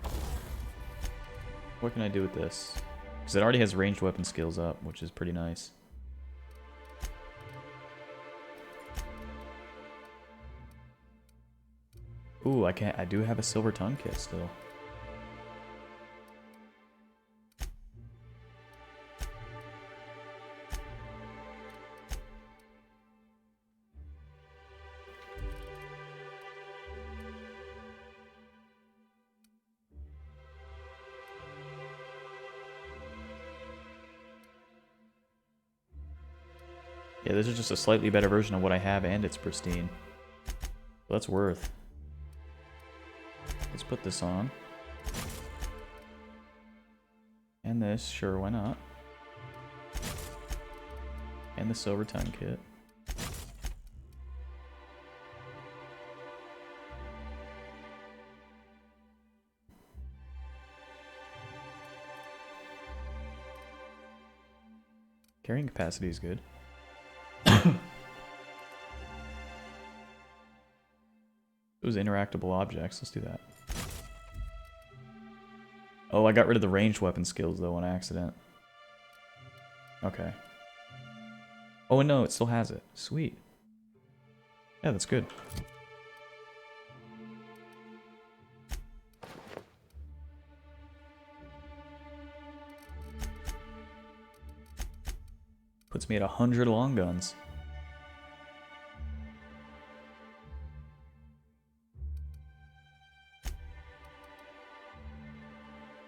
What can I do with this? Because it already has ranged weapon skills up, which is pretty nice. Ooh, I do have a silver tongue kit still. Yeah, this is just a slightly better version of what I have, and it's pristine. So that's worth. Let's put this on. And this, sure, why not? And the silver tongue kit. Carrying capacity is good. Those interactable objects, let's do that. Oh, I got rid of the ranged weapon skills though on accident. Okay. Oh no, it still has it. Sweet. Yeah, that's good. Puts me at 100 long guns.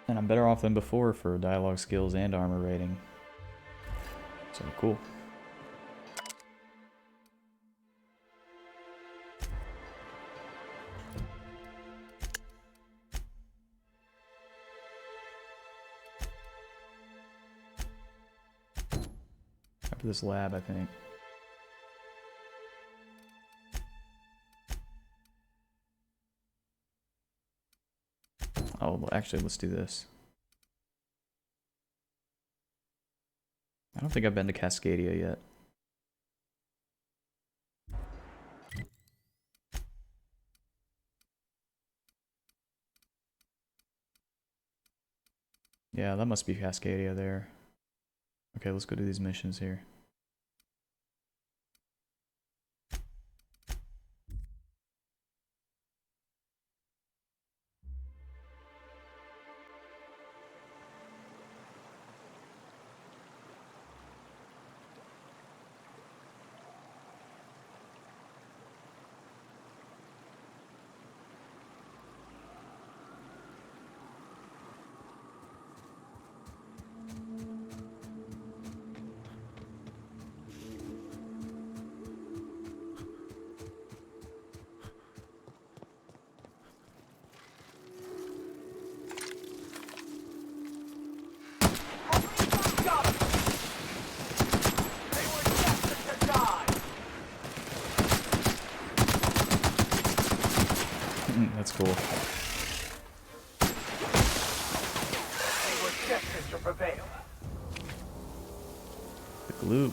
And I'm better off than before for dialogue skills and armor rating. So cool. After this lab, I think. Oh, well, actually, let's do this. I don't think I've been to Cascadia yet. Yeah, that must be Cascadia there. Okay, let's go do these missions here. That's cool. They were destined to prevail. The gloop.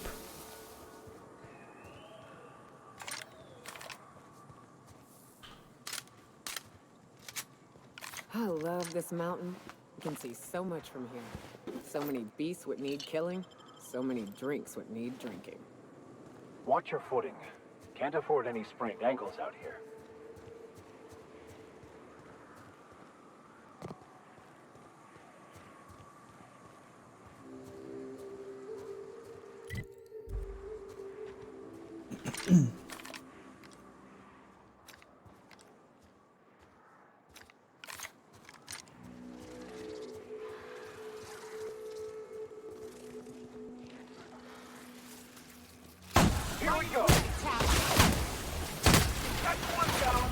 I love this mountain. You can see so much from here. So many beasts would need killing. So many drinks would need drinking. Watch your footing. Can't afford any sprained ankles out here. Here we go. That's one down.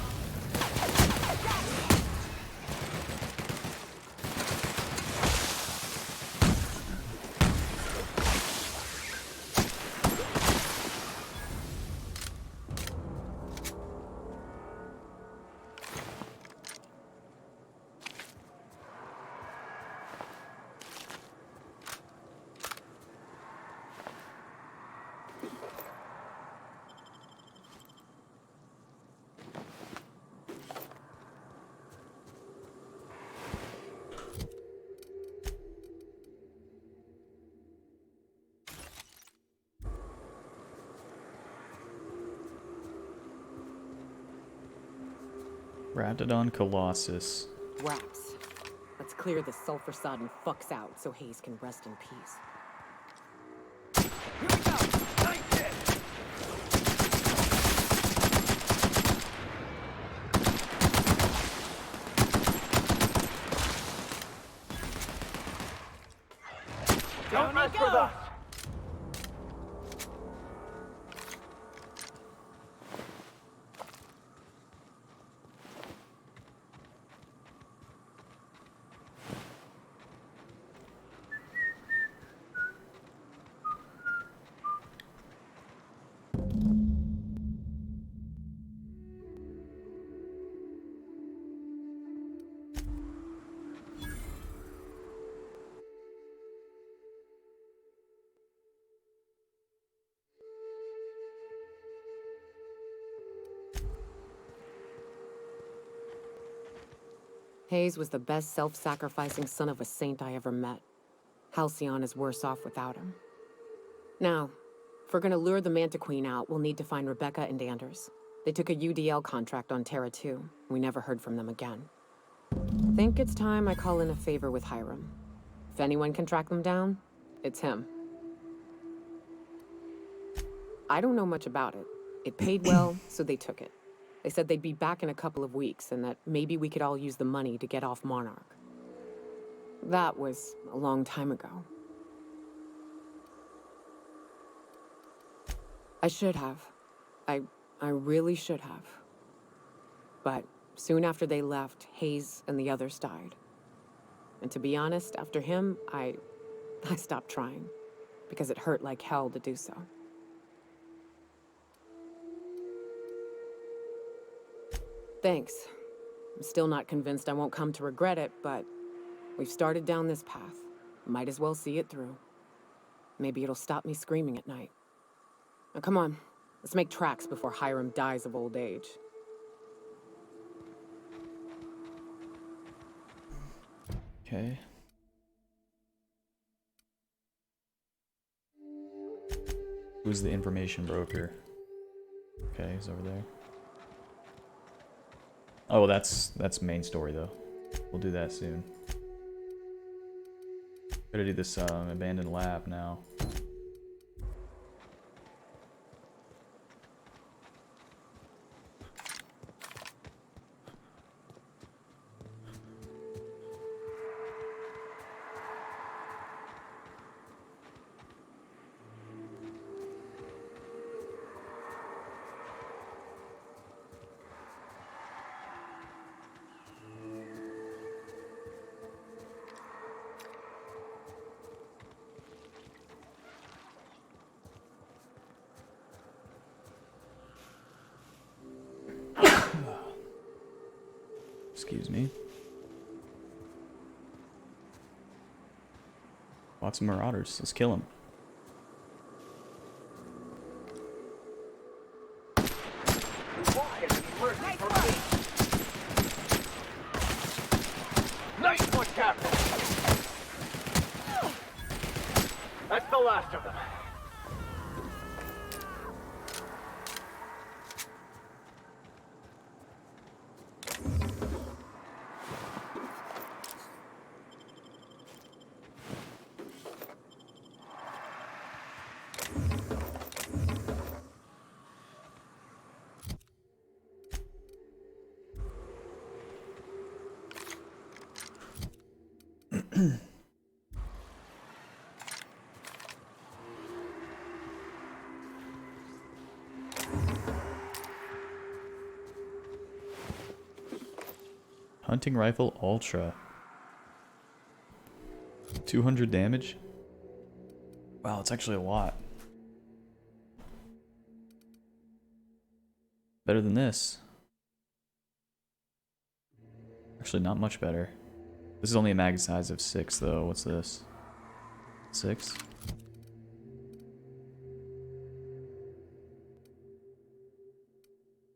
Raptidon Colossus. Raps. Let's clear the sulfur-sodden fucks out so Hayes can rest in peace. Here we go. Nice hit. Don't mess with us. Hayes was the best self-sacrificing son of a saint I ever met. Halcyon is worse off without him. Now, if we're gonna lure the Manta Queen out, we'll need to find Rebecca and Anders. They took a UDL contract on Terra 2. We never heard from them again. Think it's time I call in a favor with Hiram. If anyone can track them down, it's him. I don't know much about it. It paid well, so they took it. They said they'd be back in a couple of weeks and that maybe we could all use the money to get off Monarch. That was a long time ago. I should have. I really should have. But soon after they left, Hayes and the others died. And to be honest, after him, I stopped trying. Because it hurt like hell to do so. Thanks. I'm still not convinced I won't come to regret it, but we've started down this path. Might as well see it through. Maybe it'll stop me screaming at night. Now come on, let's make tracks before Hiram dies of old age. Okay. Who's the information broker? Okay, he's over there. Oh, that's main story though. We'll do that soon. Gotta do this abandoned lab now. Excuse me. Lots of marauders. Let's kill them. Nice one, Captain! That's the last of them. Hunting rifle ultra. 200 damage? Wow, it's actually a lot. Better than this. Actually, not much better. This is only a mag size of 6 though. What's this? 6?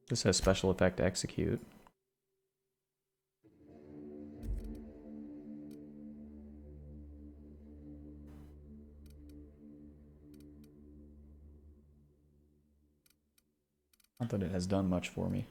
This has special effect execute. Not that it has done much for me.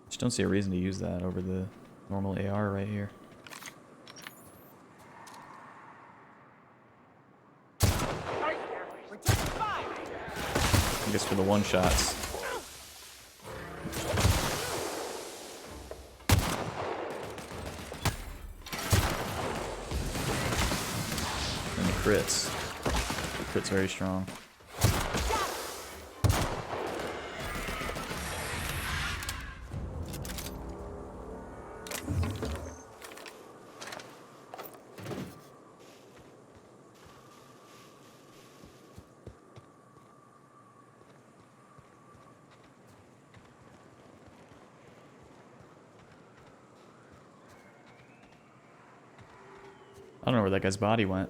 Just don't see a reason to use that over the normal AR right here. I guess for the one-shots. And the crits. The crit's very strong. I don't know where that guy's body went.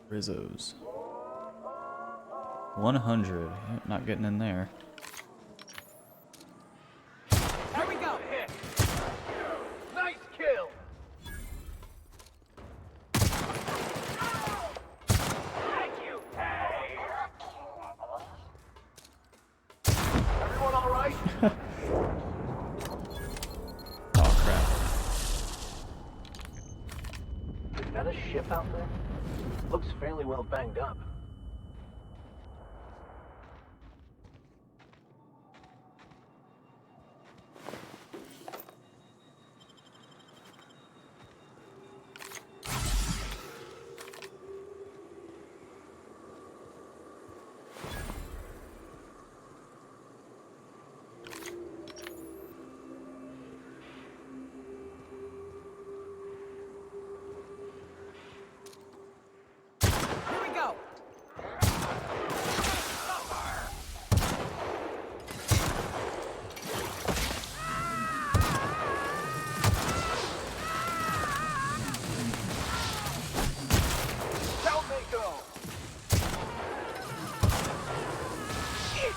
Rizzo's. 100. Yep, not getting in there. Here we go. Nice kill. Thank you. Hey. Everyone all right? Oh crap. Is that a ship out there? Looks fairly well banged up.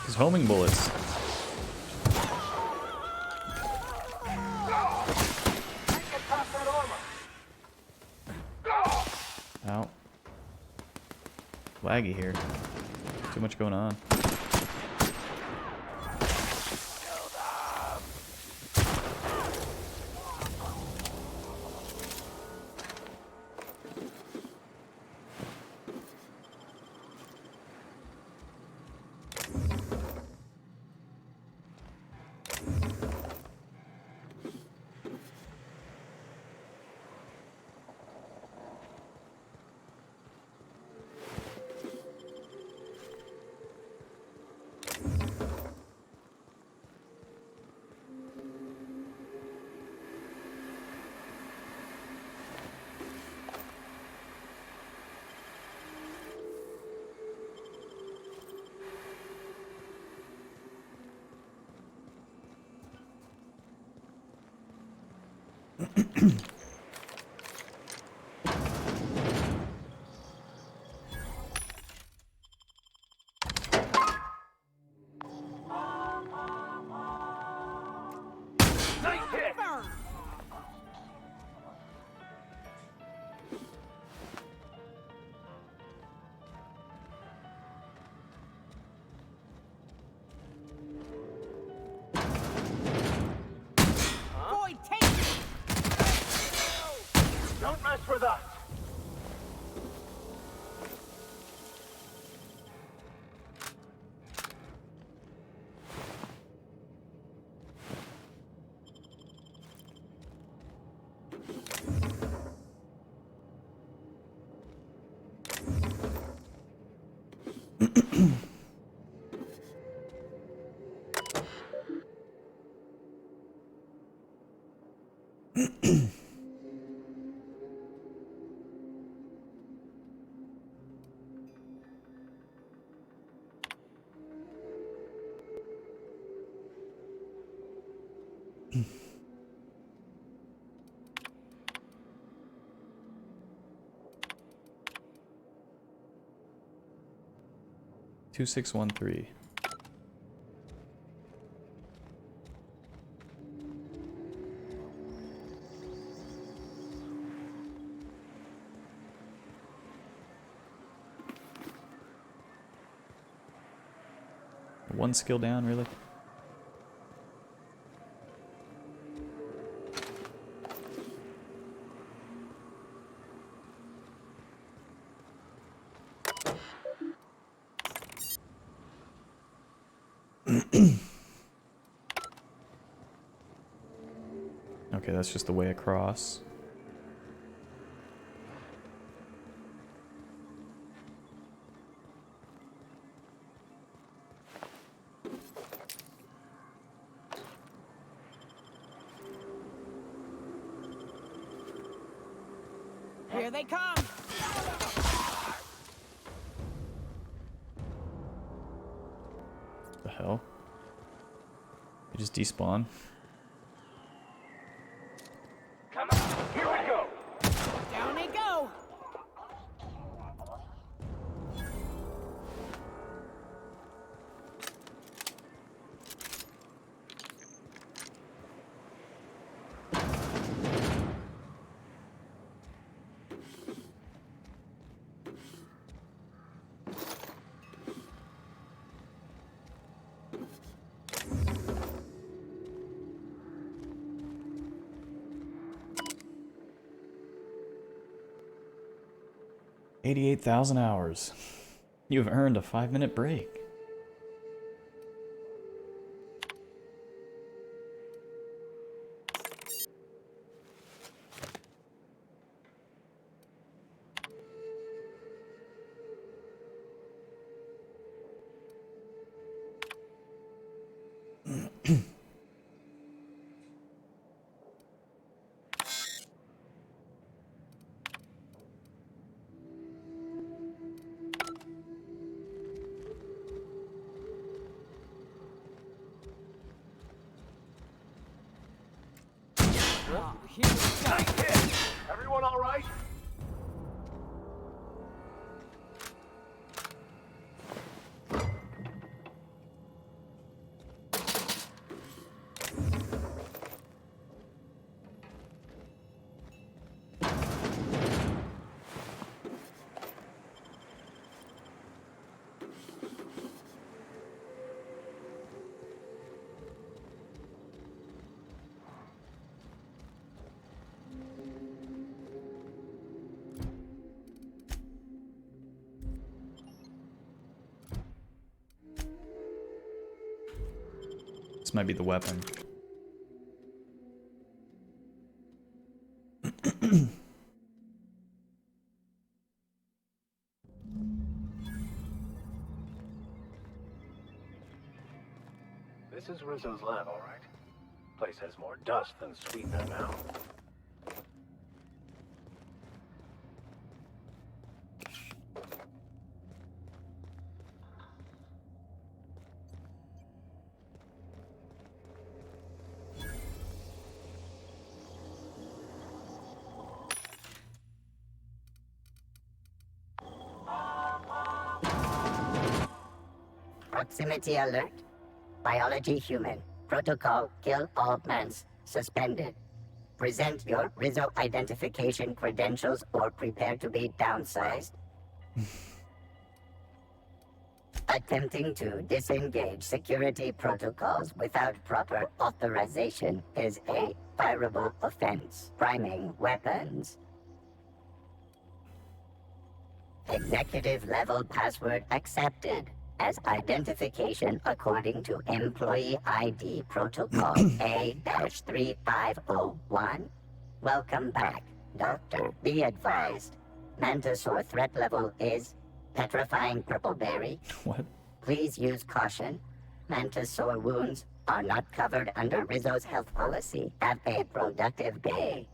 His homing bullets. Ow. Laggy here. Too much going on. Don't mess with us! Two 613. One skill down, really? Okay, that's just the way across. Here they come! The hell? They just despawn. Come on, here we go! Down they go! $88,000 hours. You have earned a 5-minute break. Nice hit! Everyone all right? This might be the weapon. This is Rizzo's lab, all right. Place has more dust than sweetener now. Proximity alert. Biology human. Protocol kill all plants. Suspended. Present your Rizzo identification credentials or prepare to be downsized. Attempting to disengage security protocols without proper authorization is a fireable offense. Priming weapons. Executive level password accepted as identification according to Employee ID Protocol A-3501. Welcome back, Doctor. Be advised, Mantisaur threat level is petrifying purpleberry. What? Please use caution. Mantisaur wounds are not covered under Rizzo's health policy. Have a productive day.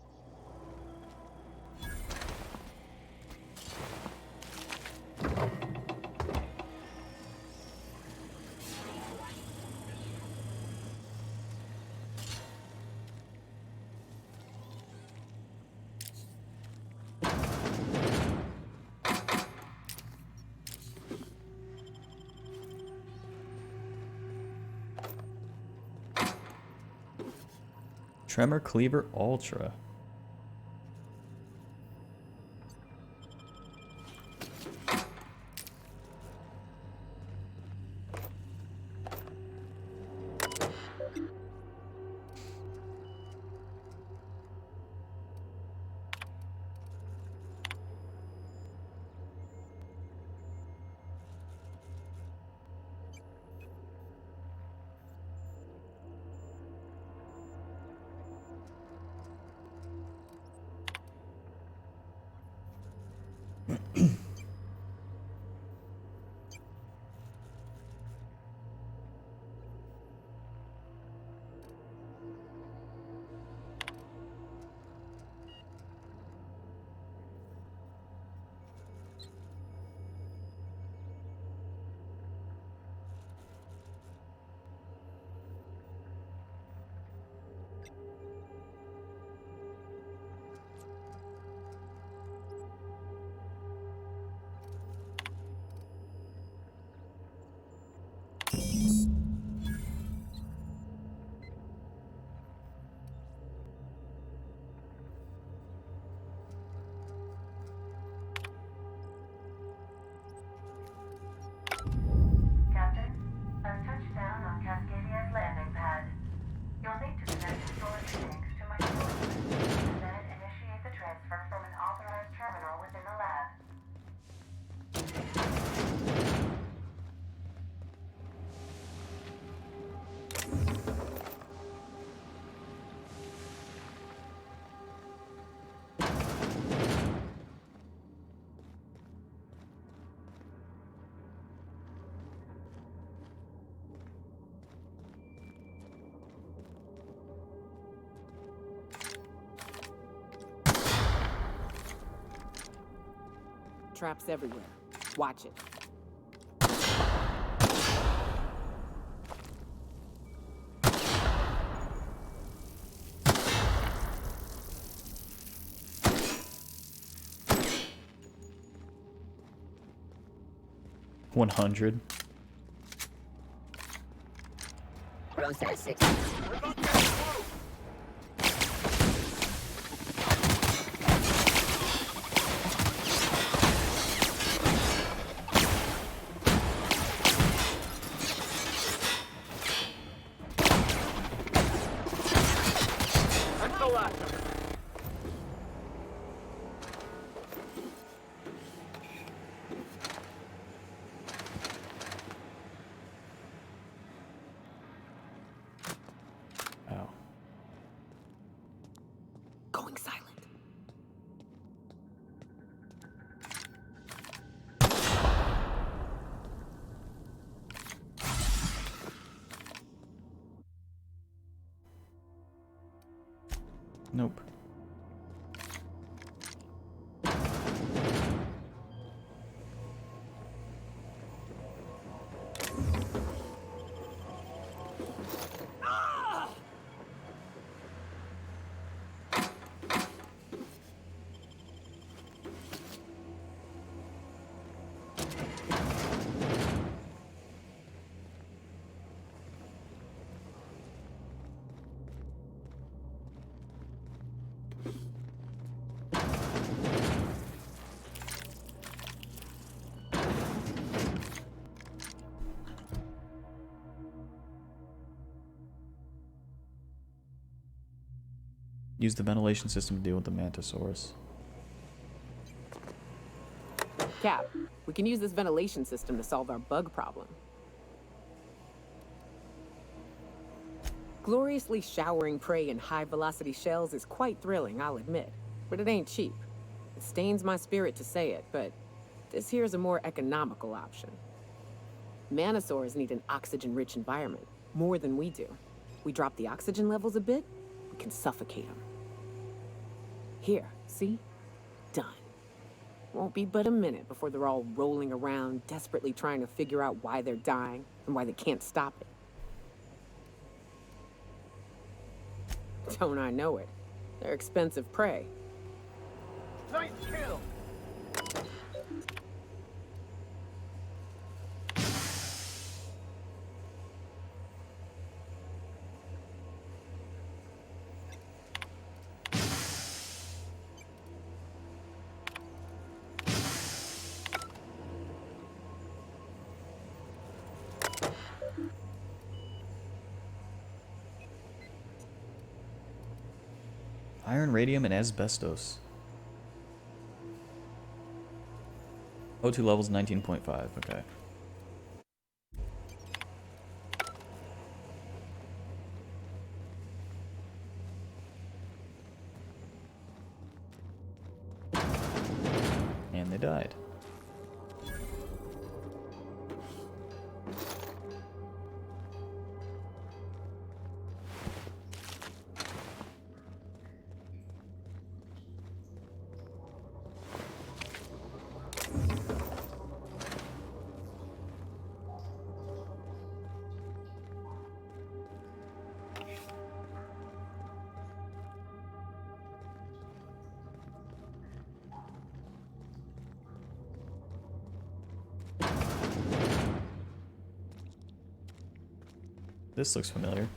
Tremor Cleaver Ultra. Traps everywhere. Watch it. $100. Processing. Nope. Use the ventilation system to deal with the Mantisaurus. Cap, we can use this ventilation system to solve our bug problem. Gloriously showering prey in high-velocity shells is quite thrilling, I'll admit. But it ain't cheap. It stains my spirit to say it, but this here's a more economical option. Manosaurs need an oxygen-rich environment, more than we do. We drop the oxygen levels a bit, we can suffocate them. Here, see? Done. Won't be but a minute before they're all rolling around, desperately trying to figure out why they're dying and why they can't stop it. Don't I know it? They're expensive prey. Nice kill! Iron, radium, and asbestos. O2 levels 19.5. Okay. And they died. This looks familiar.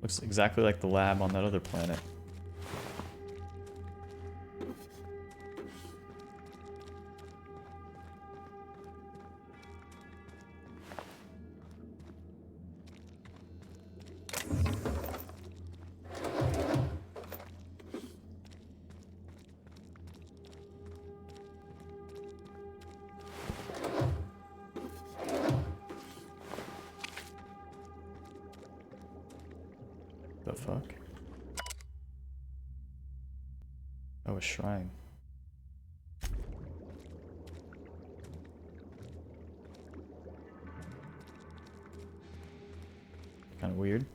Looks exactly like the lab on that other planet. The fuck? Oh, a shrine. Kind of weird.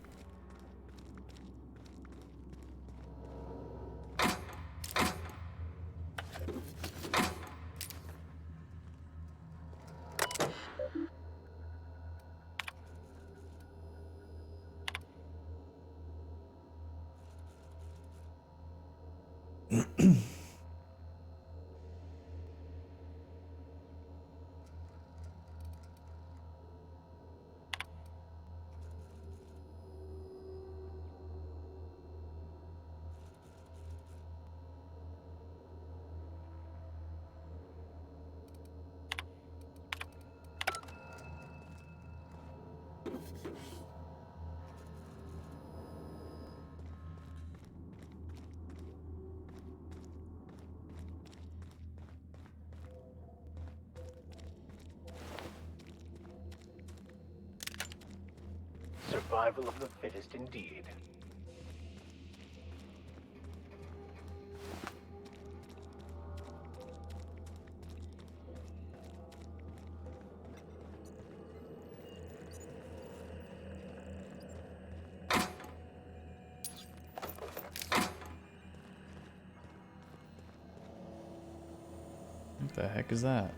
Survival of the fittest indeed. The heck is that?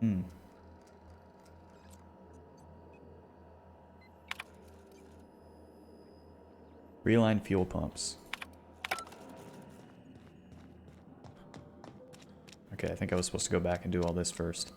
Hmm. Reline fuel pumps. Okay, I think I was supposed to go back and do all this first.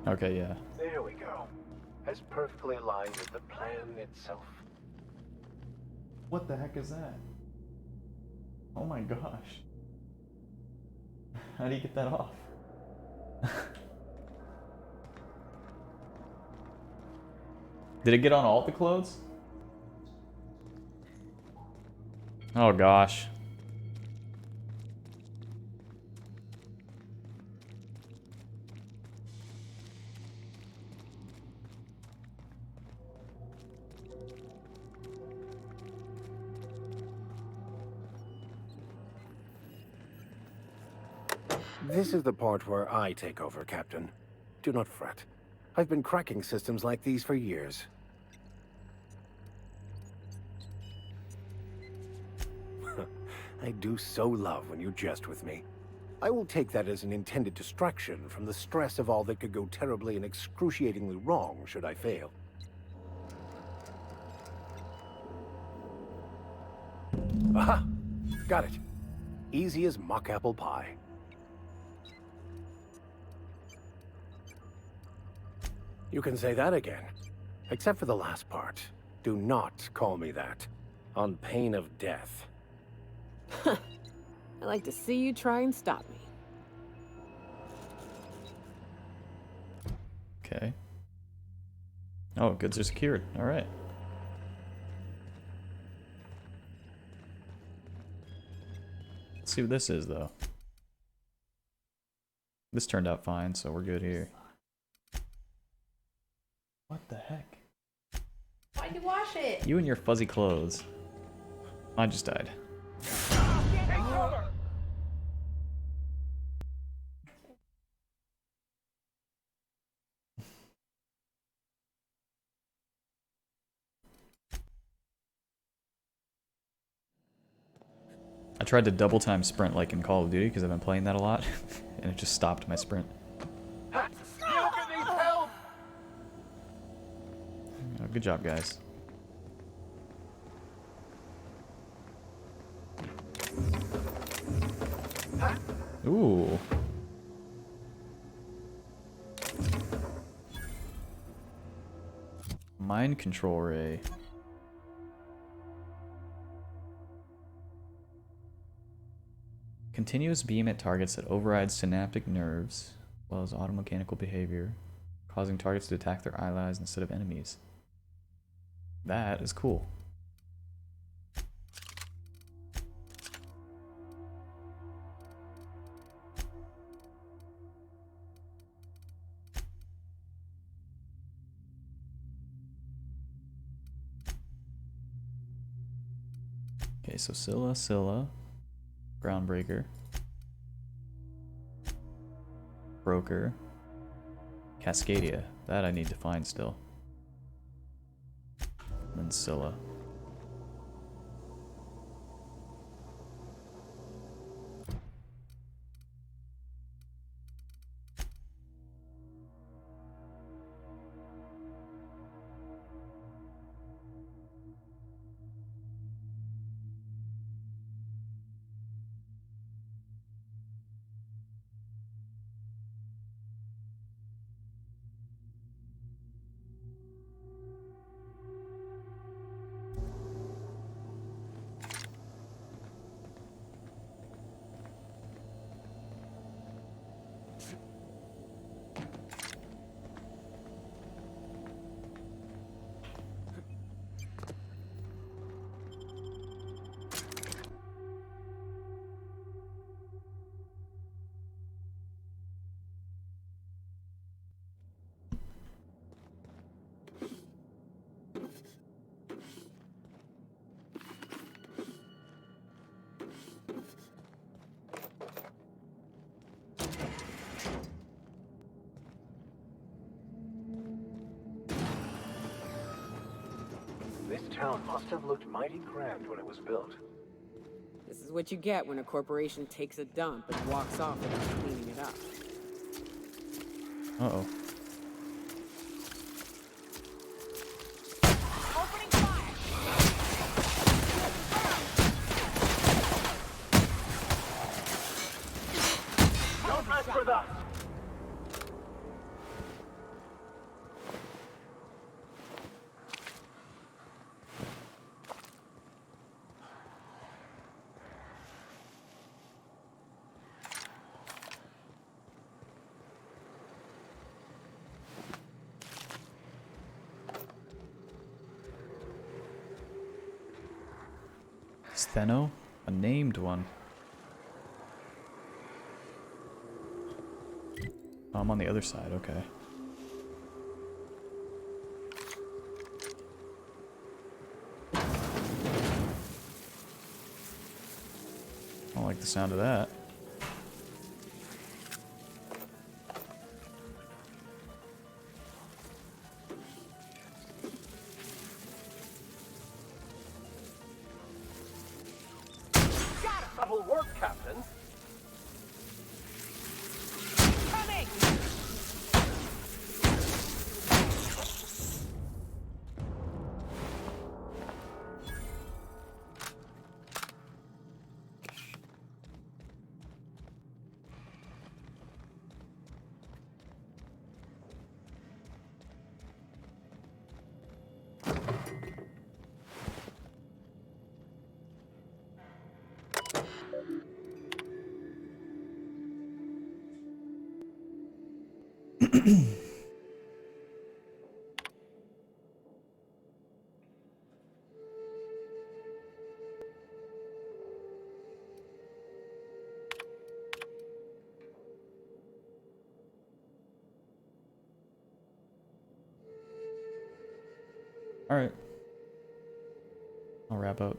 Okay, yeah. There we go. As perfectly aligned with the plan itself. What the heck is that? Oh my gosh. How do you get that off? Did it get on all the clothes? Oh gosh. This is the part where I take over, Captain. Do not fret. I've been cracking systems like these for years. I do so love when you jest with me. I will take that as an intended distraction from the stress of all that could go terribly and excruciatingly wrong should I fail. Aha! Got it. Easy as mock apple pie. You can say that again. Except for the last part. Do not call me that. On pain of death. I'd like to see you try and stop me. Okay. Oh, goods are secured. Alright. Let's see what this is, though. This turned out fine, so we're good here. What the heck? Why'd you wash it? You and your fuzzy clothes. I just died. I tried to double time sprint like in Call of Duty because I've been playing that a lot, and it just stopped my sprint. Oh, good job, guys. Ooh. Mind control ray. Continuous beam at targets that overrides synaptic nerves, as well as automechanical behavior, causing targets to attack their allies instead of enemies. That is cool. Okay, so Scylla, Groundbreaker, Broker, Cascadia. That I need to find still. And then Scylla. This town must have looked mighty grand when it was built. This is what you get when a corporation takes a dump and walks off without cleaning it up. Uh-oh. Don't mess with us! Stheno? A named one. Oh, I'm on the other side, okay. I don't like the sound of that. Subtle work, Captain. Coming! Alright. I'll wrap up.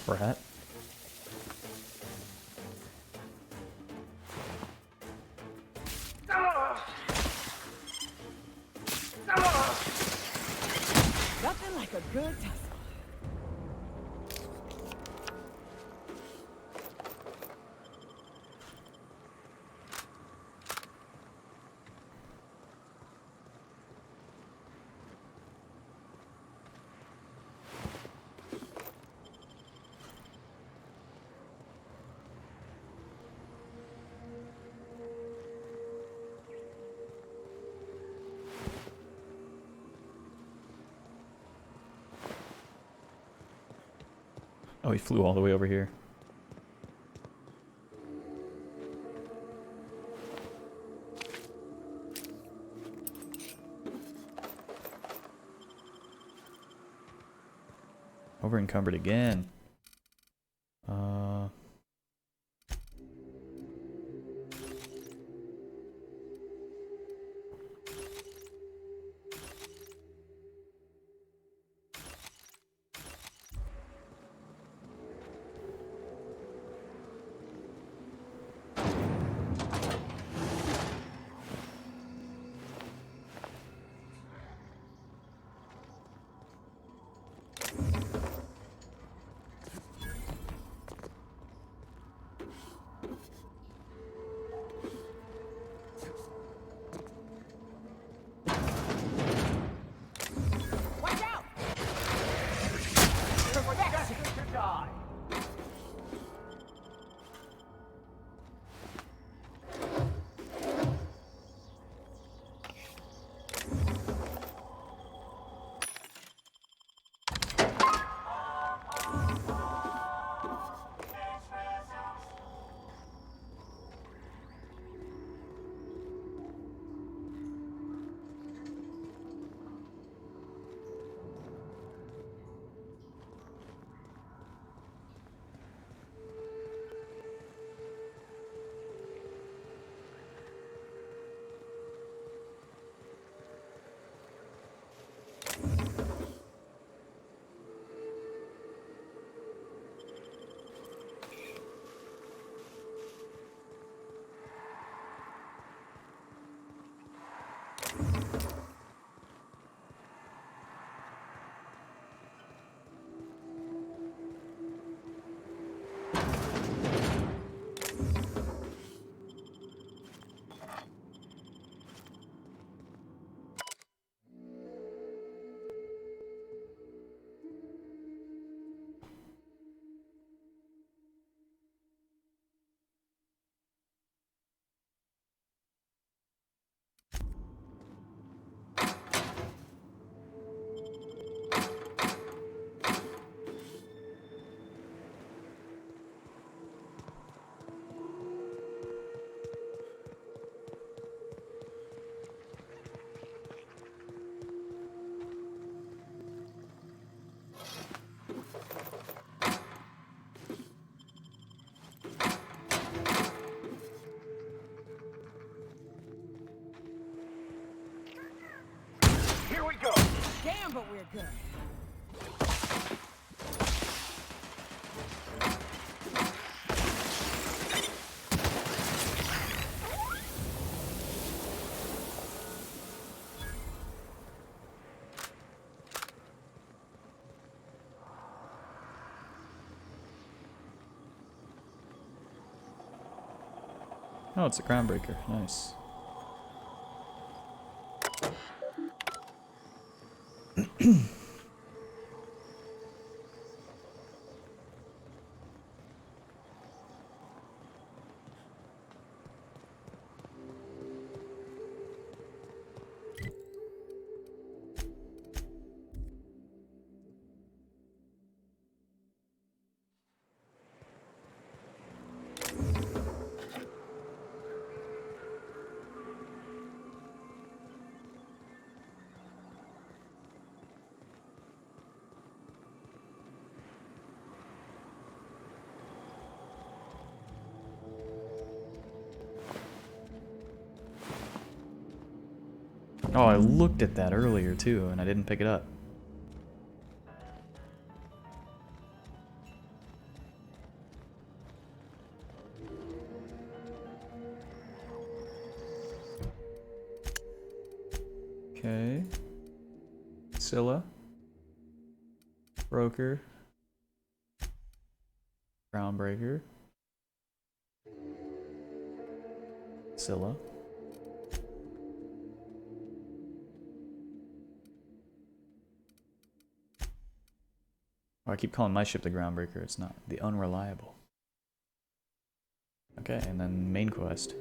Sprat. Nothing like a good tussle. Oh, he flew all the way over here. Over encumbered again. Here we go. Damn, but we're good. Oh, it's a groundbreaker. Nice. Oh, I looked at that earlier too, and I didn't pick it up. Okay. Scylla. Broker. Groundbreaker. Scylla. Oh, I keep calling my ship the Groundbreaker. It's not. The Unreliable. Okay, and then main quest.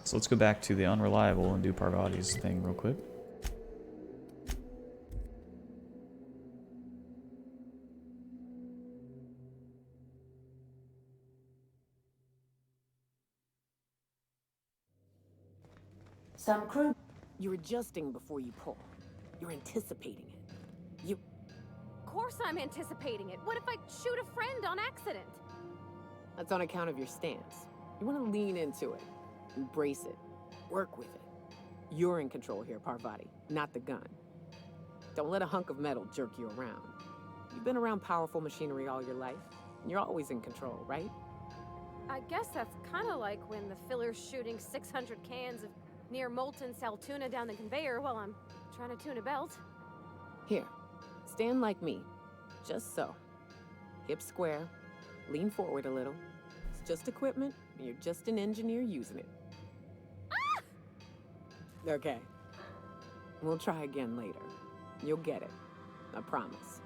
So let's go back to the Unreliable and do Parvati's thing real quick. Some crew. You're adjusting before you pull. You're anticipating it. You. Of course I'm anticipating it. What if I shoot a friend on accident? That's on account of your stance. You want to lean into it. Embrace it. Work with it. You're in control here, Parvati, not the gun. Don't let a hunk of metal jerk you around. You've been around powerful machinery all your life. You're always in control, right? I guess that's kind of like when the filler's shooting 600 cans of near molten sal tuna down the conveyor while I'm trying to tune a belt. Here, stand like me. Just so. Hips square. Lean forward a little. It's just equipment, and you're just an engineer using it. Okay. We'll try again later. You'll get it. I promise.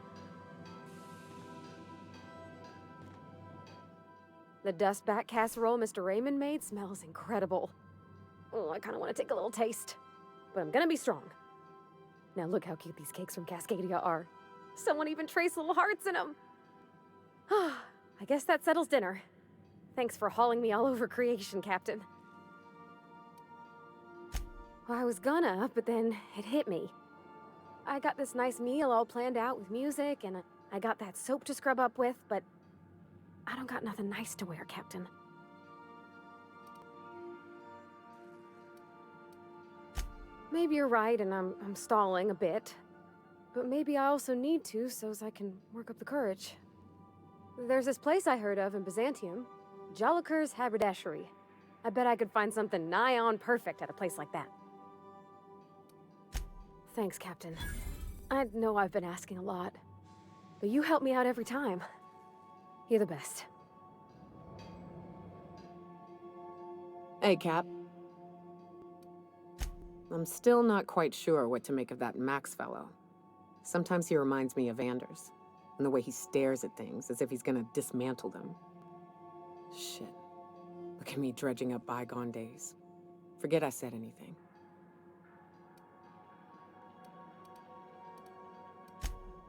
The dust back casserole Mr. Raymond made smells incredible. Oh, I kind of want to take a little taste. But I'm gonna be strong. Now look how cute these cakes from Cascadia are. Someone even traced little hearts in them. I guess that settles dinner. Thanks for hauling me all over creation, Captain. Well, I was gonna, but then it hit me. I got this nice meal all planned out with music, and I got that soap to scrub up with, but I don't got nothing nice to wear, Captain. Maybe you're right, and I'm stalling a bit. But maybe I also need to, so as I can work up the courage. There's this place I heard of in Byzantium, Joliker's Haberdashery. I bet I could find something nigh on perfect at a place like that. Thanks, Captain. I know I've been asking a lot, but you help me out every time. You're the best. Hey, Cap. I'm still not quite sure what to make of that Max fellow. Sometimes he reminds me of Anders, and the way he stares at things as if he's gonna dismantle them. Shit. Look at me dredging up bygone days. Forget I said anything.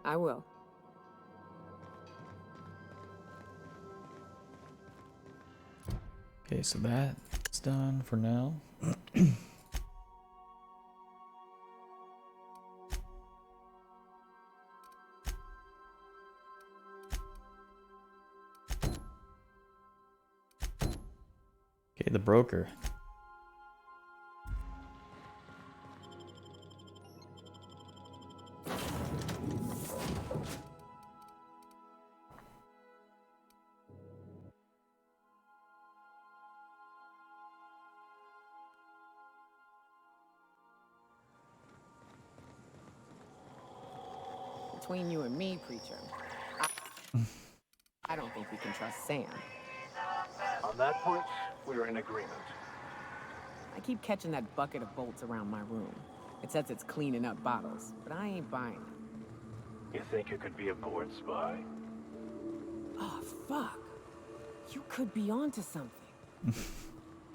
I will. Okay, so that's done for now. Okay, the broker. Between you and me, Preacher, I don't think we can trust Sam. On that point, we're in agreement. I keep catching that bucket of bolts around my room. It says it's cleaning up bottles, but I ain't buying it. You think you could be a board spy? Oh, fuck. You could be onto something.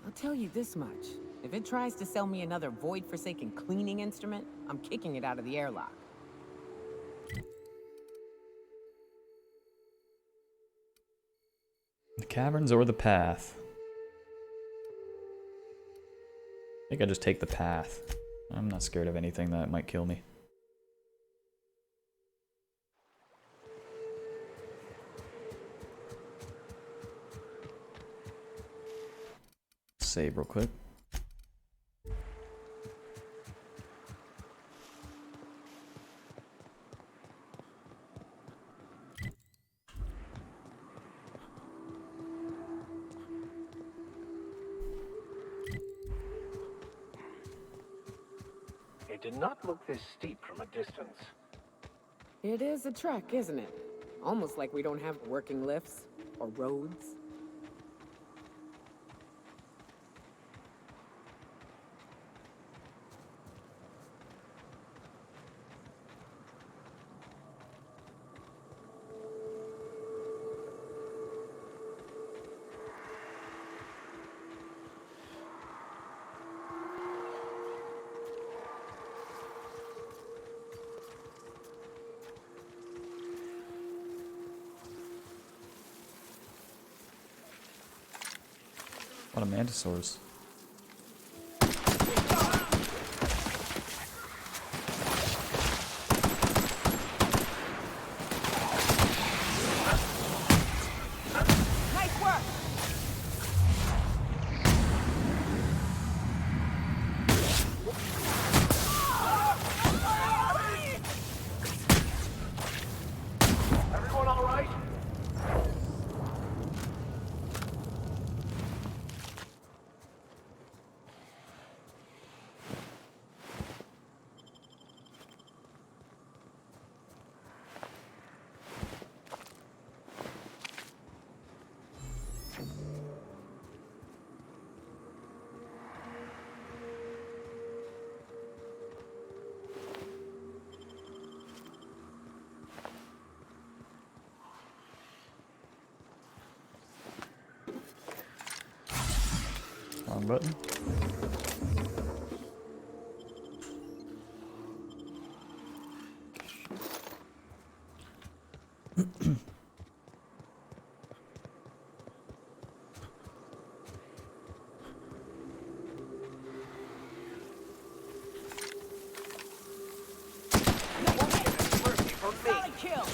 I'll tell you this much. If it tries to sell me another void-forsaken cleaning instrument, I'm kicking it out of the airlock. The caverns or the path? I think I just take the path. I'm not scared of anything that might kill me. Save real quick. did not look this steep from a distance. It is a trek, isn't it? Almost like we don't have working lifts or roads. A lot of mantisaurs. Nice work! Everyone all right? Wrong button. Solid kill!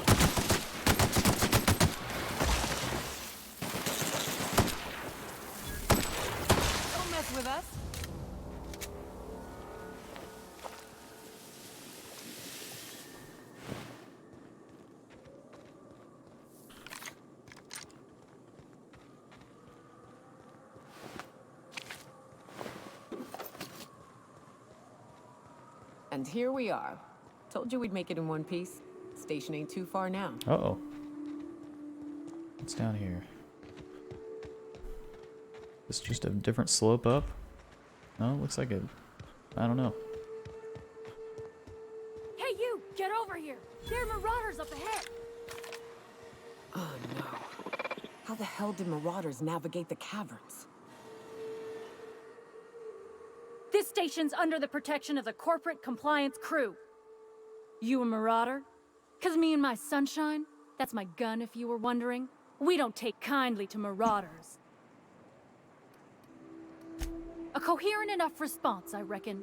Don't mess with us. And here we are. Told you we'd make it in one piece. Station ain't too far now. Uh-oh. What's down here? It's just a different slope up? No, it looks like it. I don't know. Hey, you! Get over here! There are marauders up ahead! Oh no. How the hell did marauders navigate the caverns? This station's under the protection of the corporate compliance crew. You a marauder? 'Cause me and my sunshine, that's my gun if you were wondering, we don't take kindly to marauders. A coherent enough response, I reckon.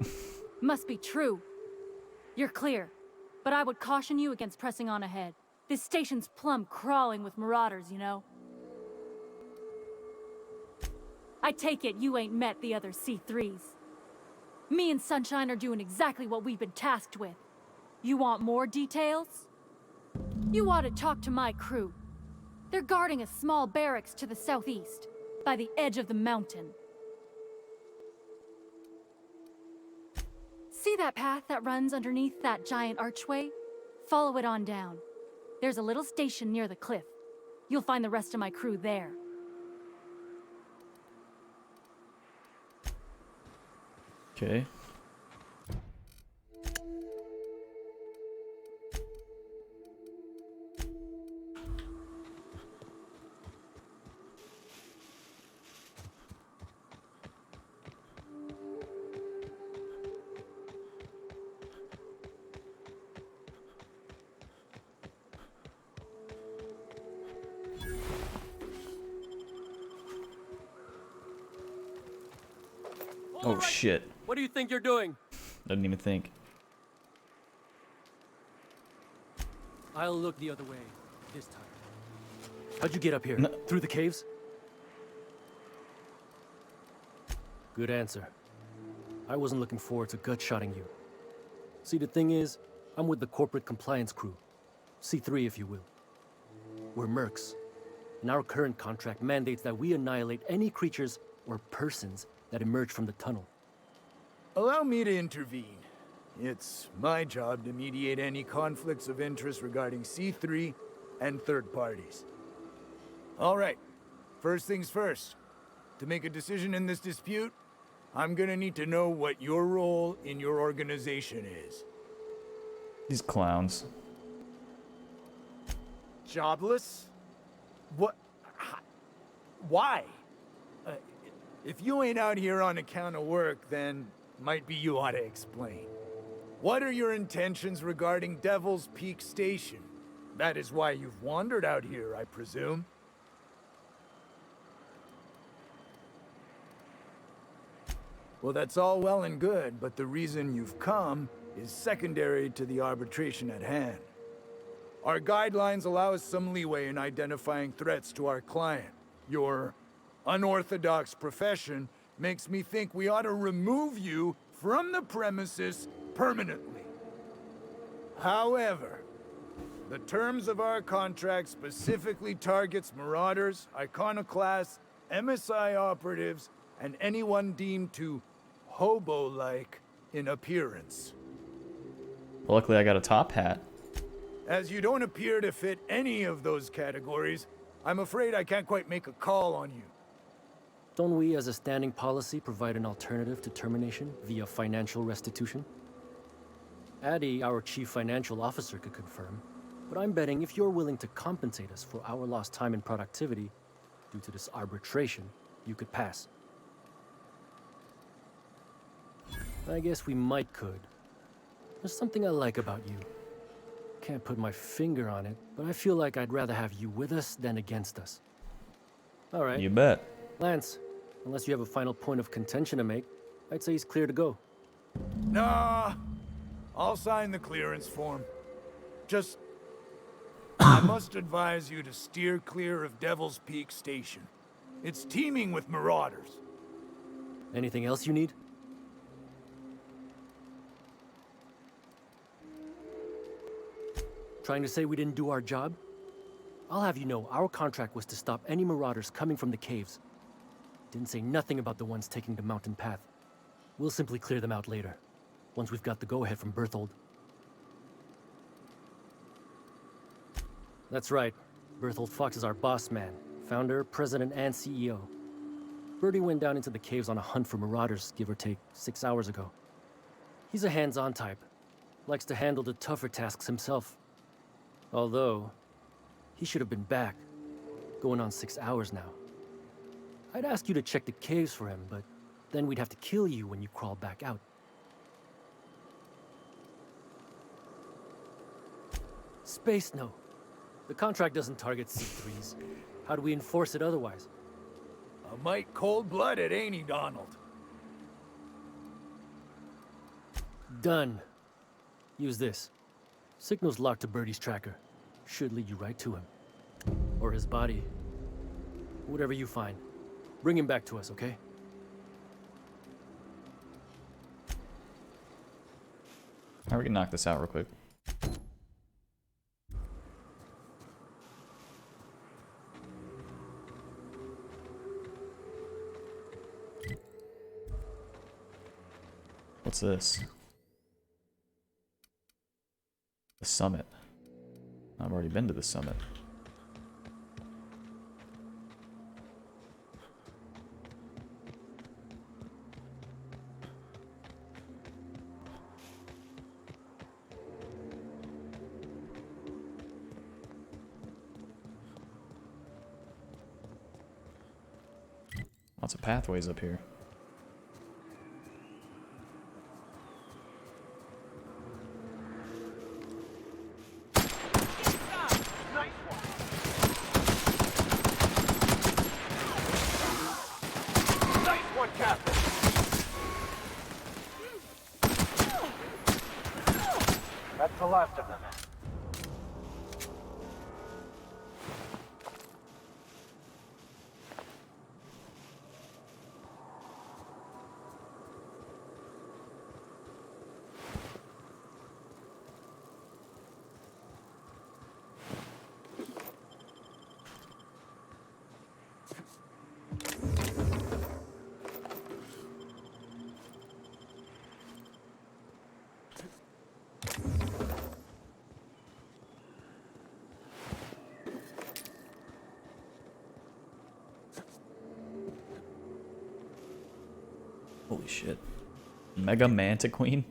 Must be true. You're clear, but I would caution you against pressing on ahead. This station's plumb crawling with marauders, you know. I take it you ain't met the other C3s. Me and Sunshine are doing exactly what we've been tasked with. You want more details? You ought to talk to my crew. They're guarding a small barracks to the southeast, by the edge of the mountain. See that path that runs underneath that giant archway? Follow it on down. There's a little station near the cliff. You'll find the rest of my crew there. Okay. Oh shit. What do you think you're doing? Doesn't even think. I'll look the other way this time. How'd you get up here? Through the caves? Good answer. I wasn't looking forward to gut-shotting you. See, the thing is, I'm with the corporate compliance crew. C3, if you will. We're mercs, and our current contract mandates that we annihilate any creatures or persons that emerge from the tunnel. Allow me to intervene. It's my job to mediate any conflicts of interest regarding C3 and third parties. All right, first things first. To make a decision in this dispute, I'm gonna need to know what your role in your organization is. These clowns. Jobless? What? Why? If you ain't out here on account of work, then might be you ought to explain. What are your intentions regarding Devil's Peak Station? That is why you've wandered out here, I presume. Well, that's all well and good, but the reason you've come is secondary to the arbitration at hand. Our guidelines allow us some leeway in identifying threats to our client. Your unorthodox profession makes me think we ought to remove you from the premises permanently. However, the terms of our contract specifically targets marauders, iconoclasts, MSI operatives, and anyone deemed to hobo-like in appearance. Well, luckily I got a top hat. As you don't appear to fit any of those categories, I'm afraid I can't quite make a call on you. Don't we, as a standing policy, provide an alternative to termination via financial restitution? Addy, our chief financial officer, could confirm, but I'm betting if you're willing to compensate us for our lost time and productivity due to this arbitration, you could pass. I guess we might could. There's something I like about you. Can't put my finger on it, but I feel like I'd rather have you with us than against us. All right. You bet. Lance, unless you have a final point of contention to make, I'd say he's clear to go. Nah, I'll sign the clearance form. Just, I must advise you to steer clear of Devil's Peak Station. It's teeming with marauders. Anything else you need? Trying to say we didn't do our job? I'll have you know, our contract was to stop any marauders coming from the caves. Didn't say nothing about the ones taking the mountain path. We'll simply clear them out later, once we've got the go-ahead from Berthold. That's right. Berthold Fox is our boss man, founder, president, and CEO. Bertie went down into the caves on a hunt for marauders, give or take, 6 hours ago. He's a hands-on type. Likes to handle the tougher tasks himself. Although, he should have been back. Going on 6 hours now. I'd ask you to check the caves for him, but then we'd have to kill you when you crawl back out. Space No. The contract doesn't target C3s. How do we enforce it otherwise? A mite cold-blooded, ain't he, Donald? Done. Use this. Signal's locked to Bertie's tracker. Should lead you right to him. Or his body. Whatever you find. Bring him back to us, okay? Alright, we can knock this out real quick. What's this? The summit. I've already been to the summit. Lots of pathways up here. That's the last of them. Holy shit. Mega Mantiqueen?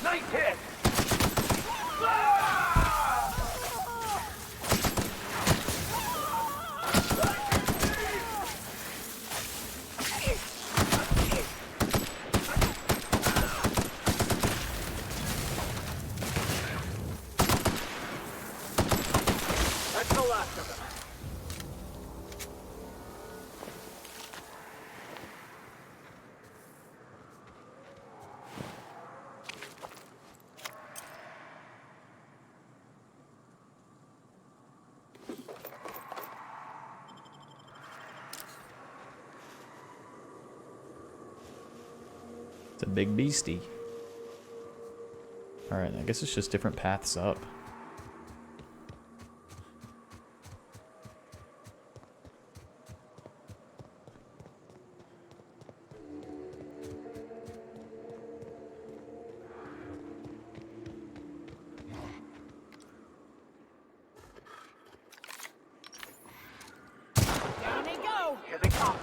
Nice hit! That's the last of them. It's a big beastie. Alright, I guess it's just different paths up. Down they go! Here they come.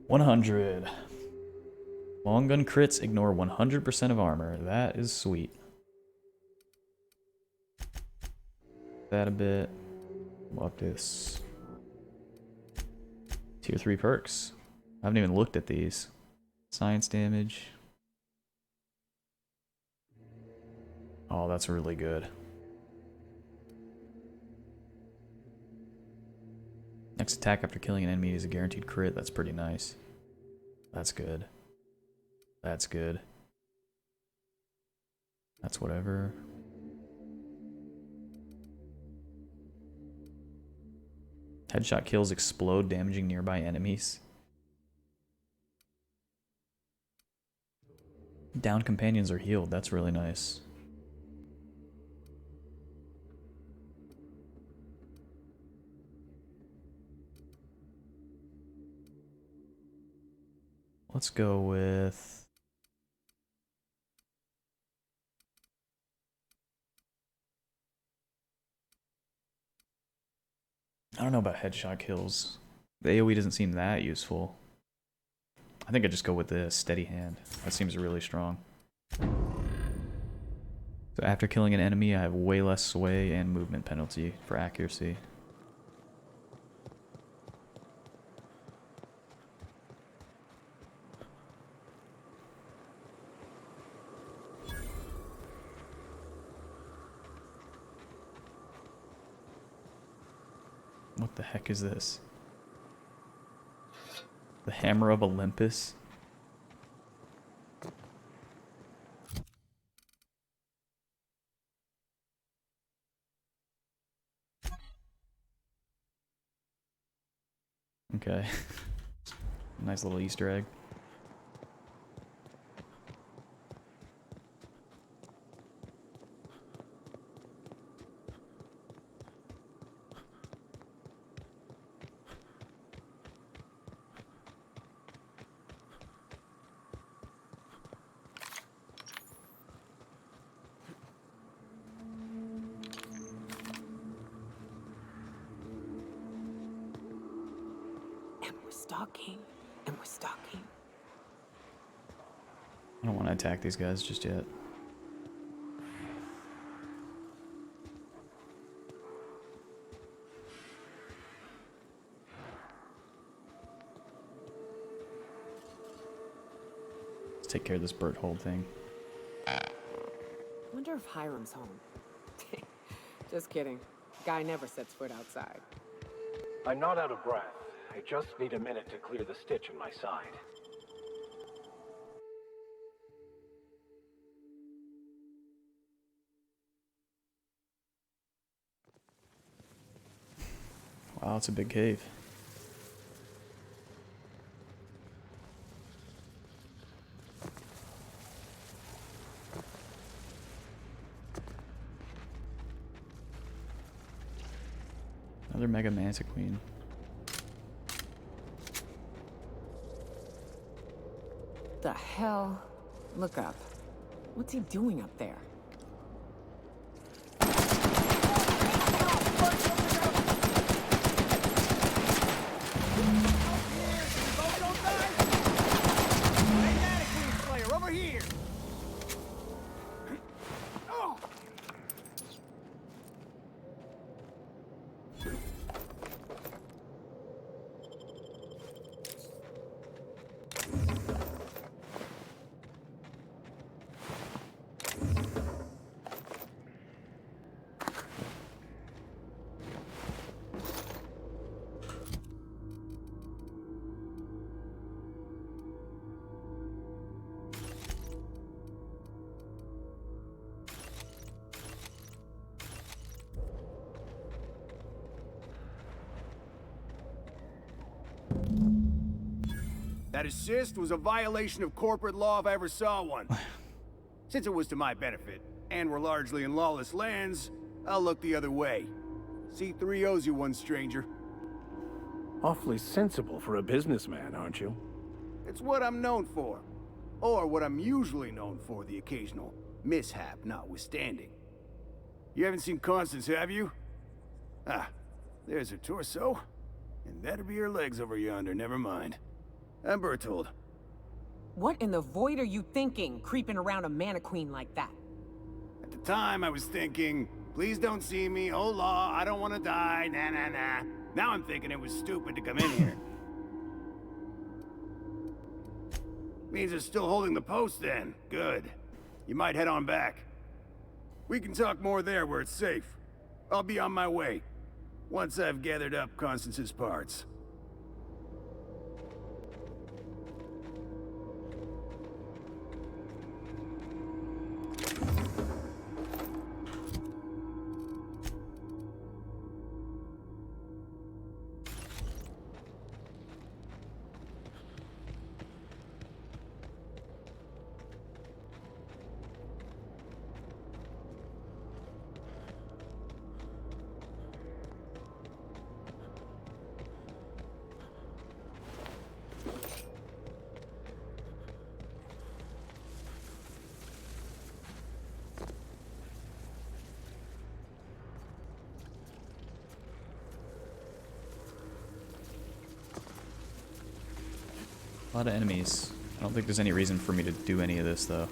$100. Long gun crits ignore 100% of armor. That is sweet. That a bit. We'll up this. Tier 3 perks. I haven't even looked at these. Science damage. Oh, that's really good. Next attack after killing an enemy is a guaranteed crit. That's pretty nice. That's good. That's good. That's whatever. Headshot kills explode, damaging nearby enemies. Downed companions are healed. That's really nice. Let's go with... I don't know about headshot kills. The AoE doesn't seem that useful. I think I just go with the steady hand. That seems really strong. So after killing an enemy, I have way less sway and movement penalty for accuracy. What the heck is this? The Hammer of Olympus? Okay. Nice little Easter egg. And we're stalking. I don't want to attack these guys just yet. take care of this Berthold thing. Wonder if Hiram's home. Just kidding. Guy never sets foot outside. I'm not out of breath. I just need a minute to clear the stitch in my side. Wow, it's a big cave. Another Mega Mantiqueen. The hell? Look up. What's he doing up there? Over here! That assist was a violation of corporate law if I ever saw one. Since it was to my benefit, and we're largely in lawless lands, I'll look the other way. C3 owes you one, stranger. Awfully sensible for a businessman, aren't you? It's what I'm known for. Or what I'm usually known for, the occasional mishap notwithstanding. You haven't seen Constance, have you? Ah, there's her torso. And that'll be her legs over yonder, never mind. I'm Berthold. What in the void are you thinking, creeping around a mannequin like that? At the time, I was thinking, please don't see me, oh law, I don't want to die, nah nah nah. Now I'm thinking it was stupid to come in here. Means they're still holding the post then. Good. You might head on back. We can talk more there where it's safe. I'll be on my way. Once I've gathered up Constance's parts. A lot of enemies. I don't think there's any reason for me to do any of this, though.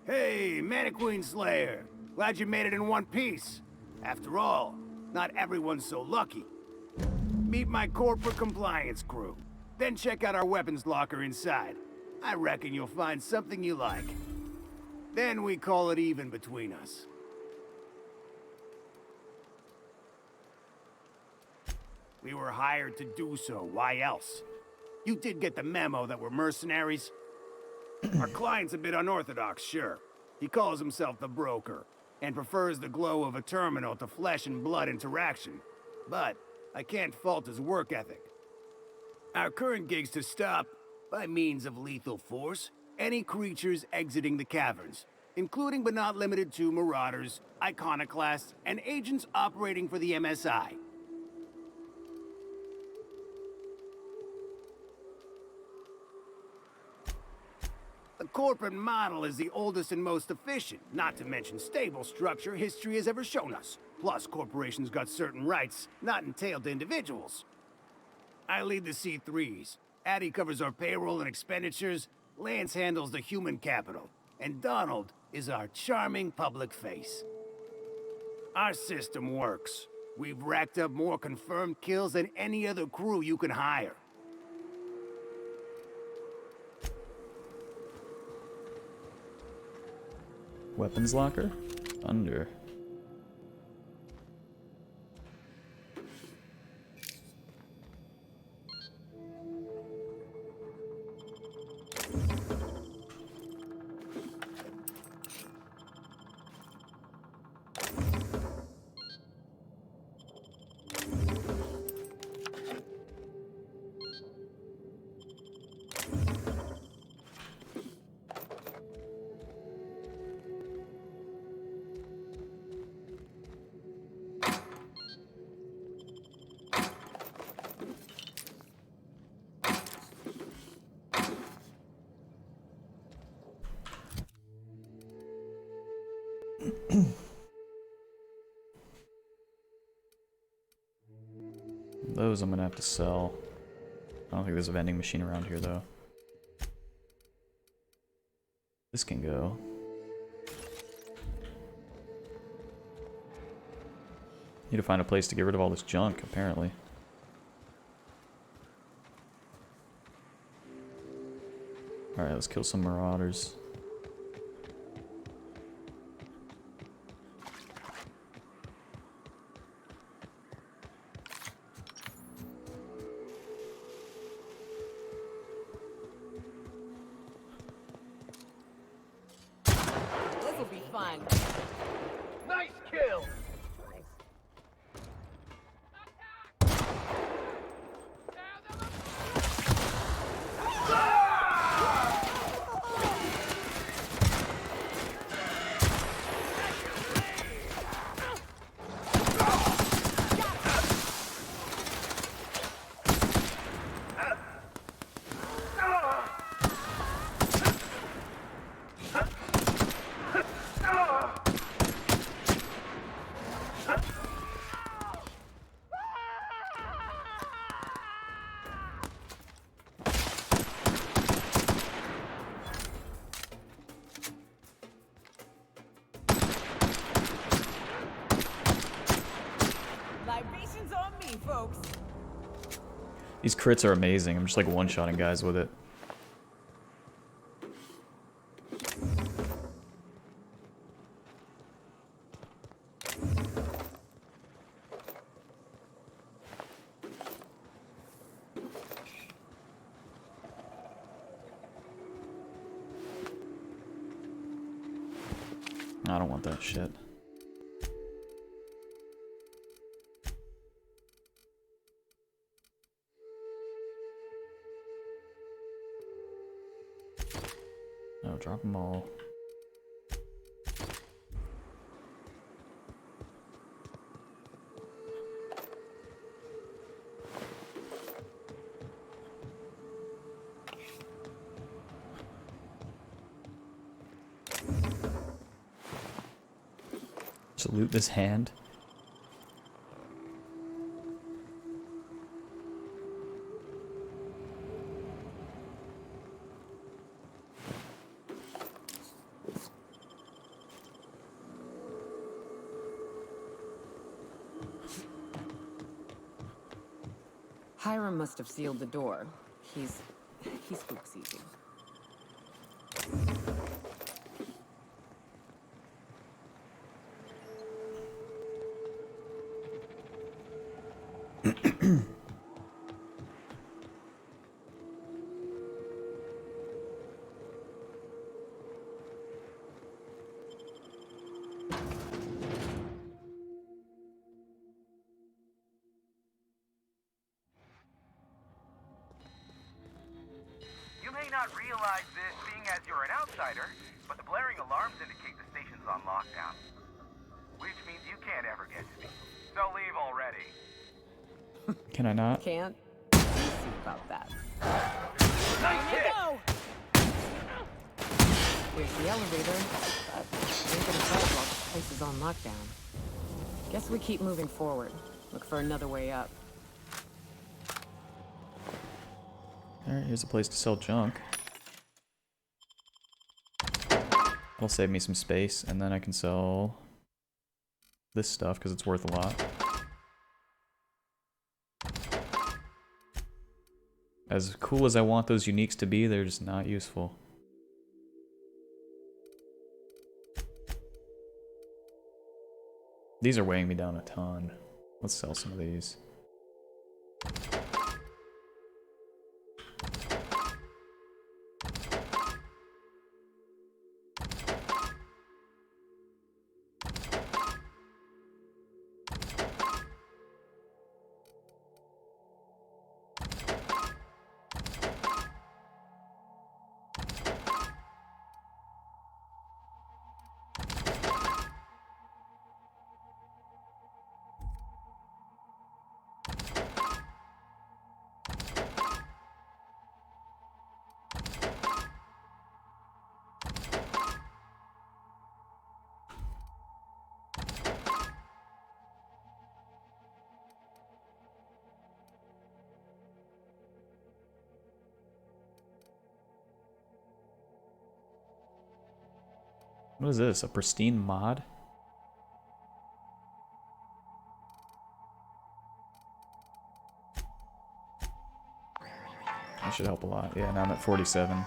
Hey, Mannequin Slayer! Glad you made it in one piece. After all, not everyone's so lucky. Meet my corporate compliance crew. Then check out our weapons locker inside. I reckon you'll find something you like. Then we call it even between us. We were hired to do so, why else? You did get the memo that we're mercenaries? Our client's a bit unorthodox, sure. He calls himself the broker, and prefers the glow of a terminal to flesh and blood interaction. But I can't fault his work ethic. Our current gig's to stop, by means of lethal force, any creatures exiting the caverns, including but not limited to marauders, iconoclasts, and agents operating for the MSI. The corporate model is the oldest and most efficient, not to mention stable structure history has ever shown us. Plus, corporations got certain rights not entailed to individuals. I lead the C3s. Addie covers our payroll and expenditures. Lance handles the human capital. And Donald is our charming public face. Our system works. We've racked up more confirmed kills than any other crew you can hire. Weapons locker? Thunder. Those I'm gonna have to sell. I don't think there's a vending machine around here though. This can go. Need to find a place to get rid of all this junk, apparently. Alright, let's kill some marauders. This'll be fun. Nice kill! Libations on me, folks. These crits are amazing. I'm just like one-shotting guys with it. I don't want that shit. No, drop them all. Just loot this hand. Hiram must have sealed the door. He spooks easy. You may not realize this being as you're an outsider, but the blaring alarms indicate the station's on lockdown. Which means you can't ever get to me. So leave already. Can I not? Can't see about that. Nice hit! Go! the elevator, but ain't gonna budge while this place is on lockdown. Guess we keep moving forward. Look for another way up. Alright, here's a place to sell junk. That'll save me some space, and then I can sell this stuff because it's worth a lot. As cool as I want those uniques to be, they're just not useful. These are weighing me down a ton. Let's sell some of these. What is this? A pristine mod? That should help a lot. Yeah, now I'm at 47.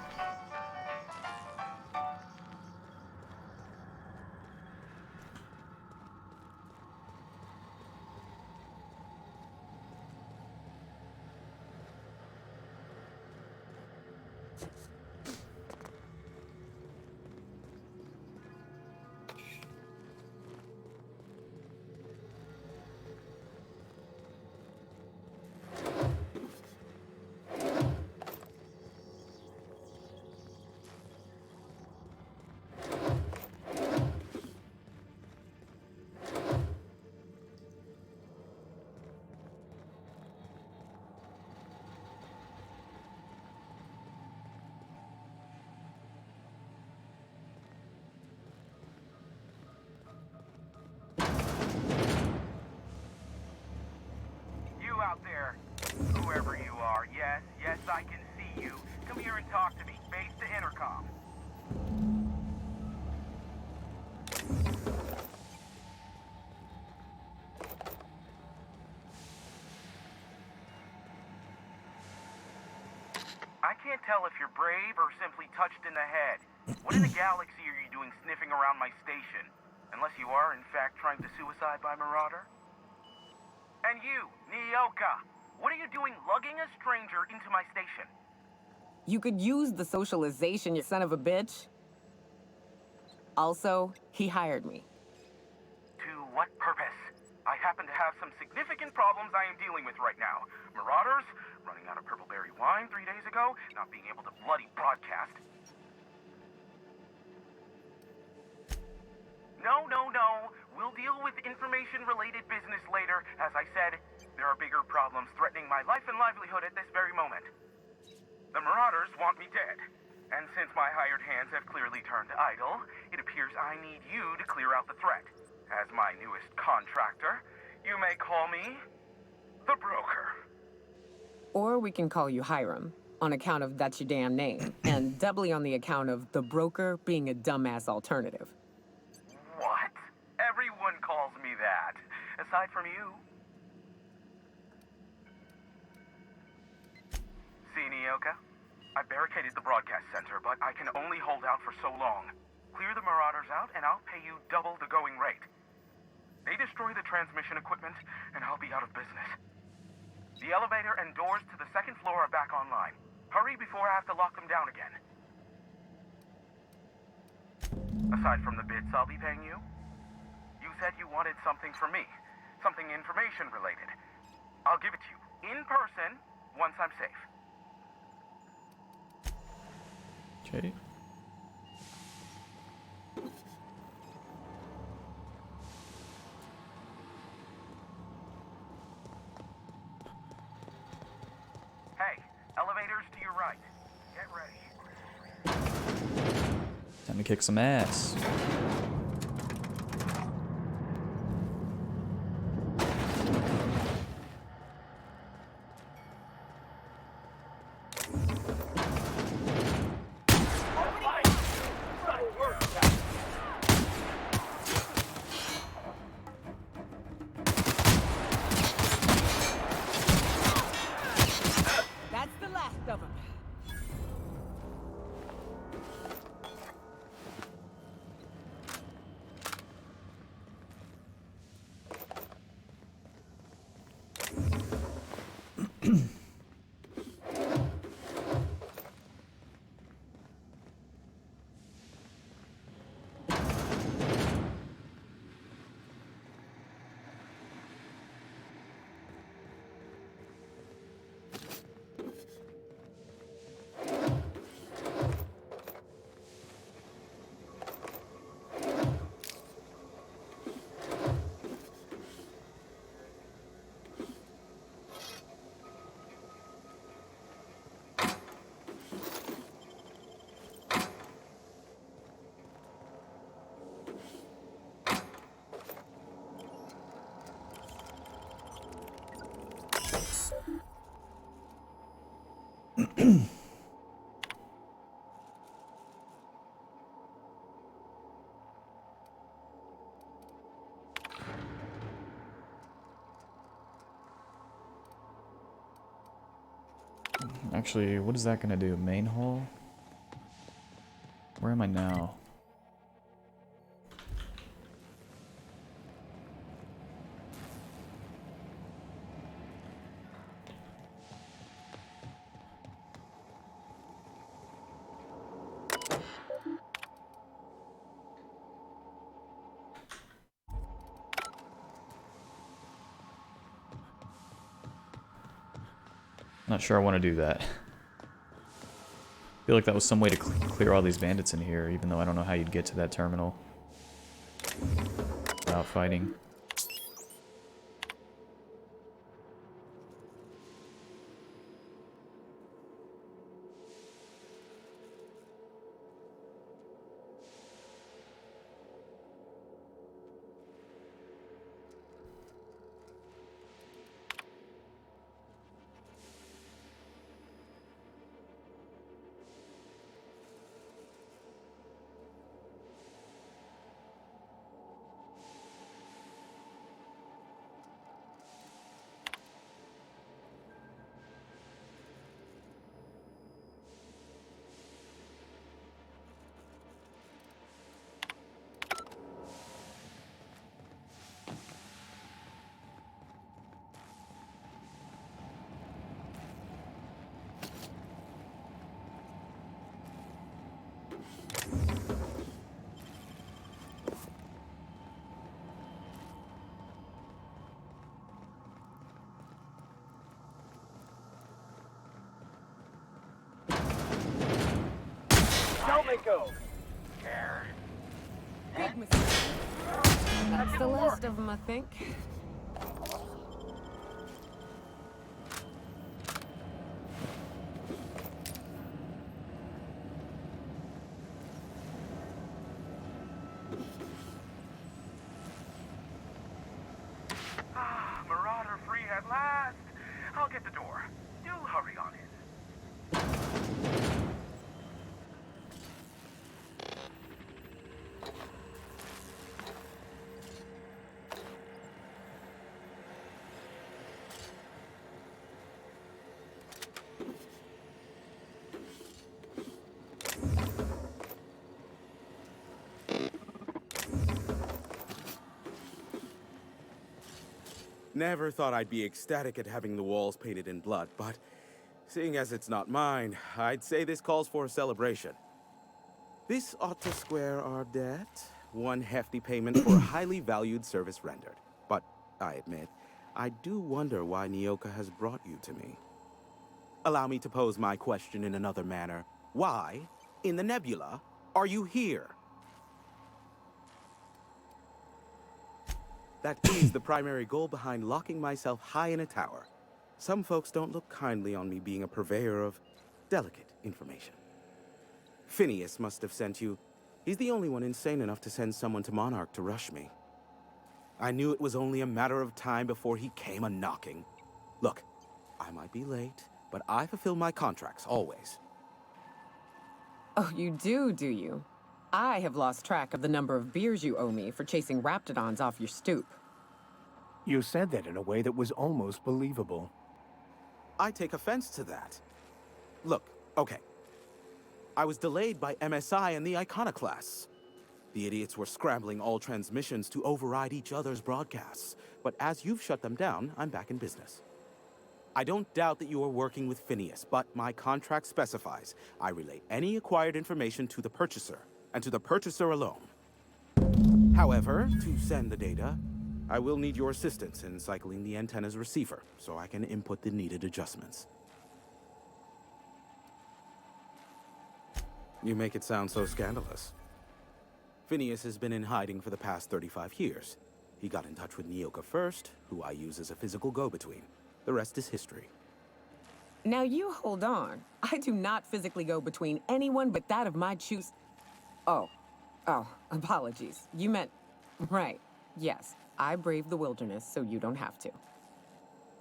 Out there, whoever you are, yes, I can see you. Come here and talk to me. Face to intercom. I can't tell if you're brave or simply touched in the head. What in the galaxy are you doing sniffing around my station? Unless you are, in fact, trying to suicide by Marauder? And you, Nyoka, what are you doing lugging a stranger into my station? You could use the socialization, you son of a bitch. Also, he hired me. To what purpose? I happen to have some significant problems I am dealing with right now. Marauders, running out of purple berry wine 3 days ago, not being able to bloody broadcast. No. We'll deal with information-related business later. As I said, there are bigger problems threatening my life and livelihood at this very moment. The Marauders want me dead. And since my hired hands have clearly turned idle, it appears I need you to clear out the threat. As my newest contractor, you may call me the Broker. Or we can call you Hiram, on account of that's your damn name, and doubly on the account of the Broker being a dumbass alternative. What? Everyone calls me that, aside from you. See, Nyoka? I barricaded the broadcast center, but I can only hold out for so long. Clear the Marauders out, and I'll pay you double the going rate. They destroy the transmission equipment, and I'll be out of business. The elevator and doors to the second floor are back online. Hurry before I have to lock them down again. Aside from the bits I'll be paying you, you said you wanted something from me. Something information-related. I'll give it to you, in person, once I'm safe. Okay. Hey, elevators to your right. Get ready. Time to kick some ass. That's the last of them. Actually, what is that gonna do? Main hall? Where am I now? Not sure I want to do that. Feel like that was some way to clear all these bandits in here, even though I don't know how you'd get to that terminal without fighting. Don't let go. Big mistake. That's the last of them, I think. Marauder free at last. I'll get the door. Do hurry on in. Never thought I'd be ecstatic at having the walls painted in blood, but seeing as it's not mine, I'd say this calls for a celebration. This ought to square our debt. One hefty payment for a highly valued service rendered. But I admit, I do wonder why Nyoka has brought you to me. Allow me to pose my question in another manner. Why, in the nebula, are you here? That is the primary goal behind locking myself high in a tower. Some folks don't look kindly on me being a purveyor of delicate information. Phineas must have sent you. He's the only one insane enough to send someone to Monarch to rush me. I knew it was only a matter of time before he came a-knocking. Look, I might be late, but I fulfill my contracts, always. Oh, you do you? I have lost track of the number of beers you owe me for chasing Raptidons off your stoop. You said that in a way that was almost believable. I take offense to that. Look, okay. I was delayed by MSI and the Iconoclasts. The idiots were scrambling all transmissions to override each other's broadcasts. But as you've shut them down, I'm back in business. I don't doubt that you are working with Phineas, but my contract specifies I relay any acquired information to the purchaser, and to the purchaser alone. However, to send the data, I will need your assistance in cycling the antenna's receiver, so I can input the needed adjustments. You make it sound so scandalous. Phineas has been in hiding for the past 35 years. He got in touch with Nyoka first, who I use as a physical go-between. The rest is history. Now you hold on. I do not physically go between anyone but that of my choose. Oh, apologies. You meant, right. Yes, I braved the wilderness, so you don't have to.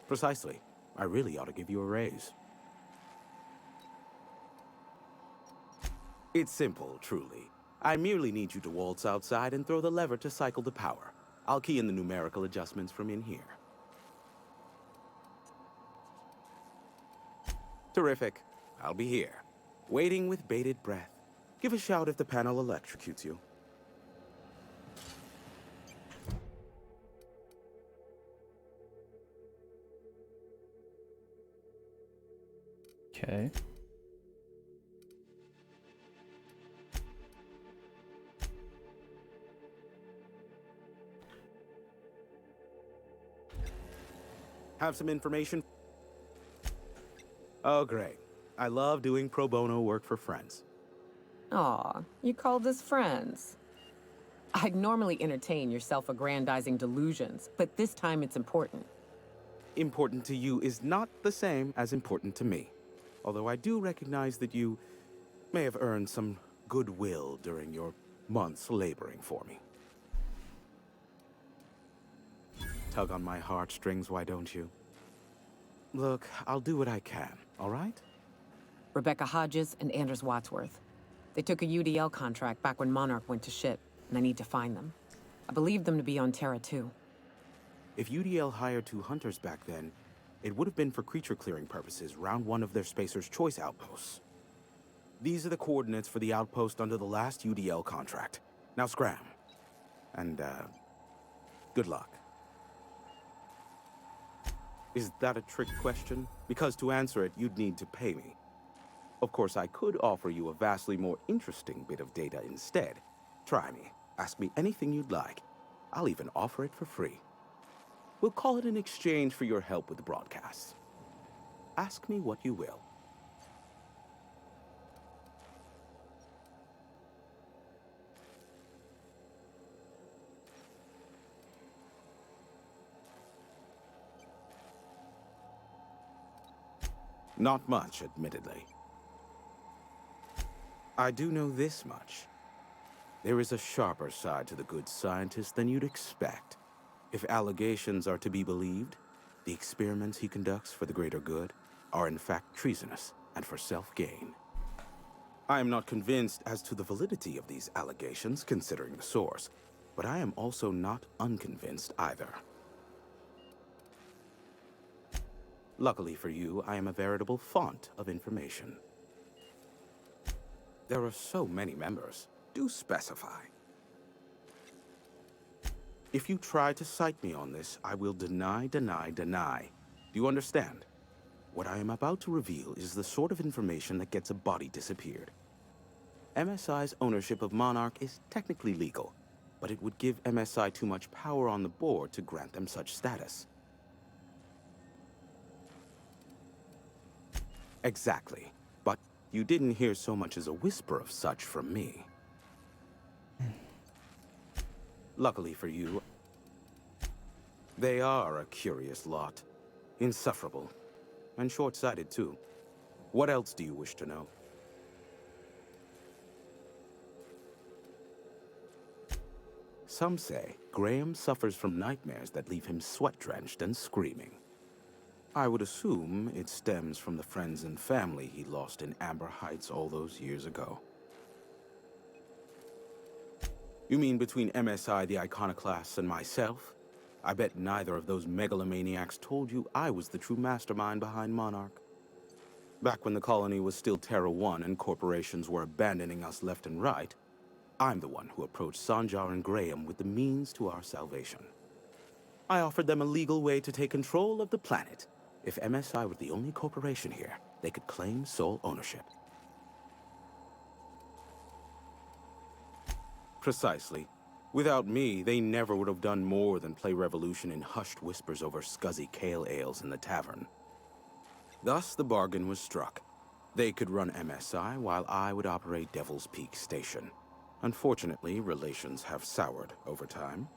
Precisely. I really ought to give you a raise. It's simple, truly. I merely need you to waltz outside and throw the lever to cycle the power. I'll key in the numerical adjustments from in here. Terrific. I'll be here, waiting with bated breath. Give a shout if the panel electrocutes you. Okay. Have some information? Oh, great. I love doing pro bono work for friends. Aw, you called us friends. I'd normally entertain your self-aggrandizing delusions, but this time it's important. Important to you is not the same as important to me. Although I do recognize that you may have earned some goodwill during your months laboring for me. Tug on my heartstrings, why don't you? Look, I'll do what I can, all right? Rebecca Hodges and Anders Wadsworth. They took a UDL contract back when Monarch went to shit, and I need to find them. I believe them to be on Terra too. If UDL hired 2 hunters back then, it would have been for creature clearing purposes round one of their Spacer's Choice outposts. These are the coordinates for the outpost under the last UDL contract. Now scram. And, good luck. Is that a trick question? Because to answer it, you'd need to pay me. Of course, I could offer you a vastly more interesting bit of data instead. Try me. Ask me anything you'd like. I'll even offer it for free. We'll call it an exchange for your help with the broadcasts. Ask me what you will. Not much, admittedly. I do know this much. There is a sharper side to the good scientist than you'd expect. If allegations are to be believed, the experiments he conducts for the greater good are in fact treasonous and for self-gain. I am not convinced as to the validity of these allegations, considering the source, but I am also not unconvinced either. Luckily for you, I am a veritable font of information. There are so many members. Do specify. If you try to cite me on this, I will deny. Do you understand? What I am about to reveal is the sort of information that gets a body disappeared. MSI's ownership of Monarch is technically legal, but it would give MSI too much power on the board to grant them such status. Exactly. But you didn't hear so much as a whisper of such from me. Luckily for you, they are a curious lot. Insufferable. And short-sighted, too. What else do you wish to know? Some say Graham suffers from nightmares that leave him sweat-drenched and screaming. I would assume it stems from the friends and family he lost in Amber Heights all those years ago. You mean between MSI the Iconoclasts and myself? I bet neither of those megalomaniacs told you I was the true mastermind behind Monarch. Back when the colony was still Terra 1 and corporations were abandoning us left and right, I'm the one who approached Sanjar and Graham with the means to our salvation. I offered them a legal way to take control of the planet. If MSI were the only corporation here, they could claim sole ownership. Precisely. Without me, they never would have done more than play Revolution in hushed whispers over scuzzy kale ales in the tavern. Thus, the bargain was struck. They could run MSI while I would operate Devil's Peak Station. Unfortunately, relations have soured over time.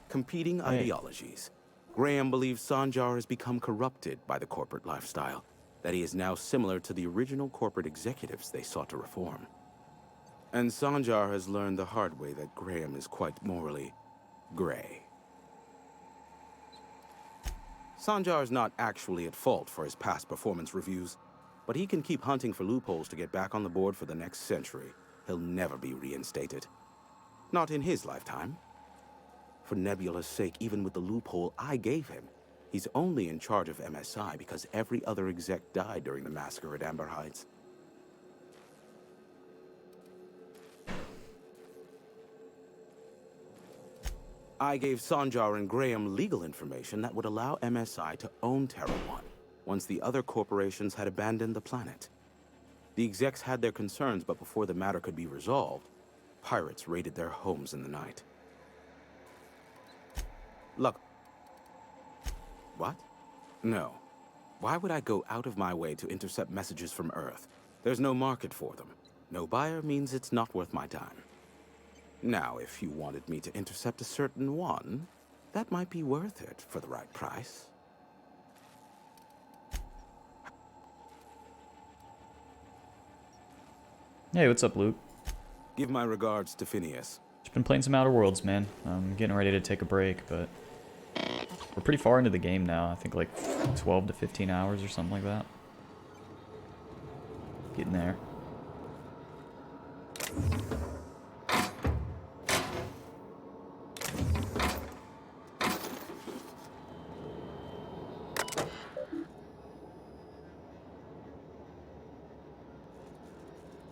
Competing ideologies. Graham believes Sanjar has become corrupted by the corporate lifestyle, that he is now similar to the original corporate executives they sought to reform. And Sanjar has learned the hard way that Graham is quite morally gray. Sanjar is not actually at fault for his past performance reviews, but he can keep hunting for loopholes to get back on the board for the next century. He'll never be reinstated. Not in his lifetime. For Nebula's sake, even with the loophole I gave him, he's only in charge of MSI because every other exec died during the massacre at Amber Heights. I gave Sanjar and Graham legal information that would allow MSI to own Terra 1, once the other corporations had abandoned the planet. The execs had their concerns, but before the matter could be resolved, pirates raided their homes in the night. Look. What? No. Why would I go out of my way to intercept messages from Earth? There's no market for them. No buyer means it's not worth my time. Now, if you wanted me to intercept a certain one, that might be worth it for the right price. Hey, what's up, Luke? Give my regards to Phineas. Just been playing some Outer Worlds, man. I'm getting ready to take a break, but we're pretty far into the game now. I think like 12 to 15 hours or something like that. Getting there.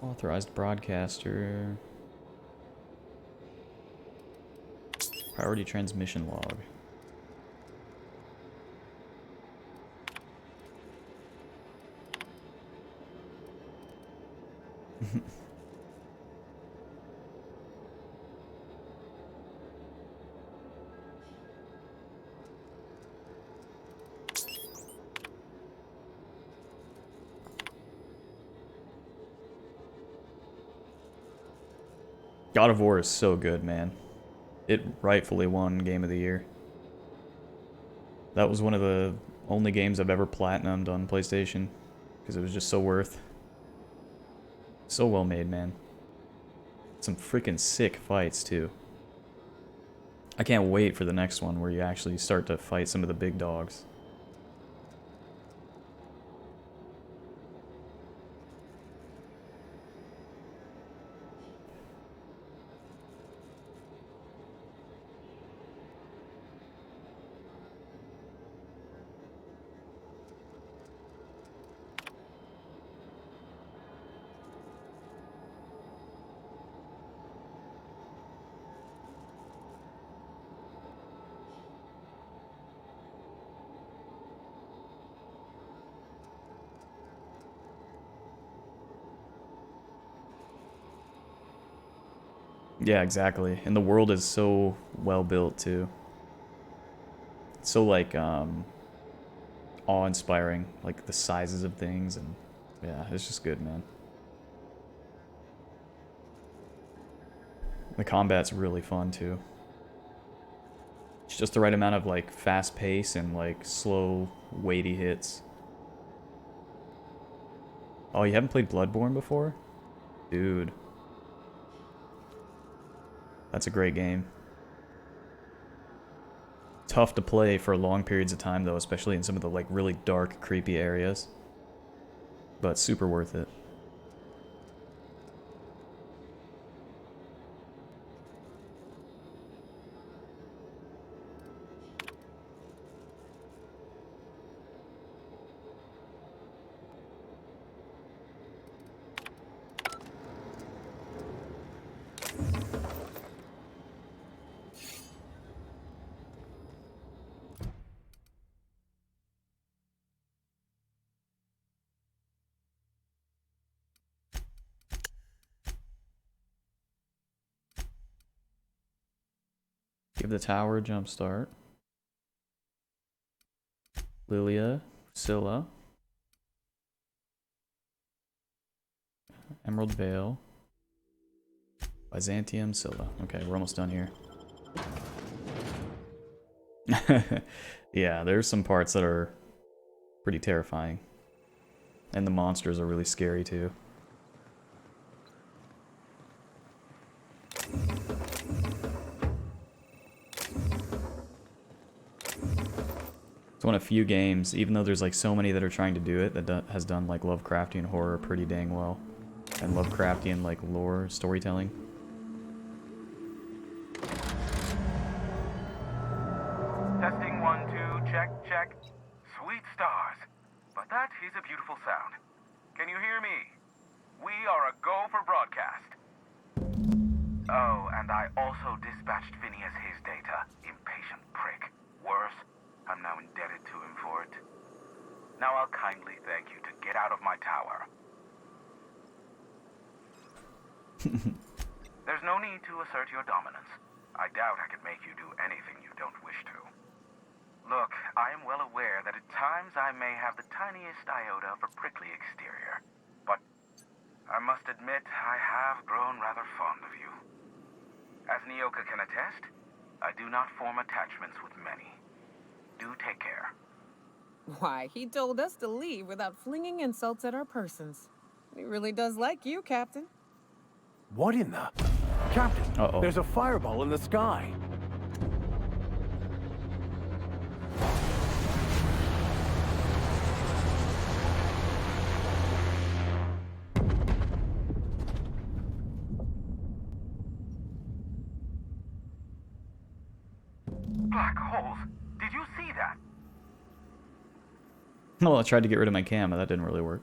Authorized broadcaster. Priority transmission log. God of War is so good, man. It rightfully won Game of the Year. That was one of the only games I've ever platinumed on PlayStation, because it was just so worth. So well made, man. Some freaking sick fights, too. I can't wait for the next one where you actually start to fight some of the big dogs. Yeah, exactly. And the world is so well built too. It's so like awe-inspiring, like the sizes of things, and yeah, it's just good, man. The combat's really fun too. It's just the right amount of like fast pace and like slow, weighty hits. Oh, you haven't played Bloodborne before? Dude. That's a great game. Tough to play for long periods of time though, especially in some of the like really dark, creepy areas. But super worth it. Give the tower a jump start. Lilia, Scylla, Emerald Vale, Byzantium, Scylla. Okay, we're almost done here. Yeah, there's some parts that are pretty terrifying. And the monsters are really scary too. It's one of few games, even though there's like so many that are trying to do it, that has done like Lovecraftian horror pretty dang well. And Lovecraftian like lore storytelling. Testing 1, 2, check, check. Sweet stars. But that is a beautiful sound. Can you hear me? We are a go for broadcast. Oh, and I also dispatched Phineas his data. Impatient prick. Worse, I'm now indebted to him for it. Now I'll kindly thank you to get out of my tower. There's no need to assert your dominance. I doubt I could make you do anything you don't wish to. Look, I am well aware that at times I may have the tiniest iota of a prickly exterior, but I must admit I have grown rather fond of you. As Nyoka can attest, I do not form attachments with many. Do take care. Why, he told us to leave without flinging insults at our persons. He really does like you, Captain. What in the... Captain, Uh-oh. There's a fireball in the sky. Black holes. Did you see that? Well, I tried to get rid of my cam, but that didn't really work.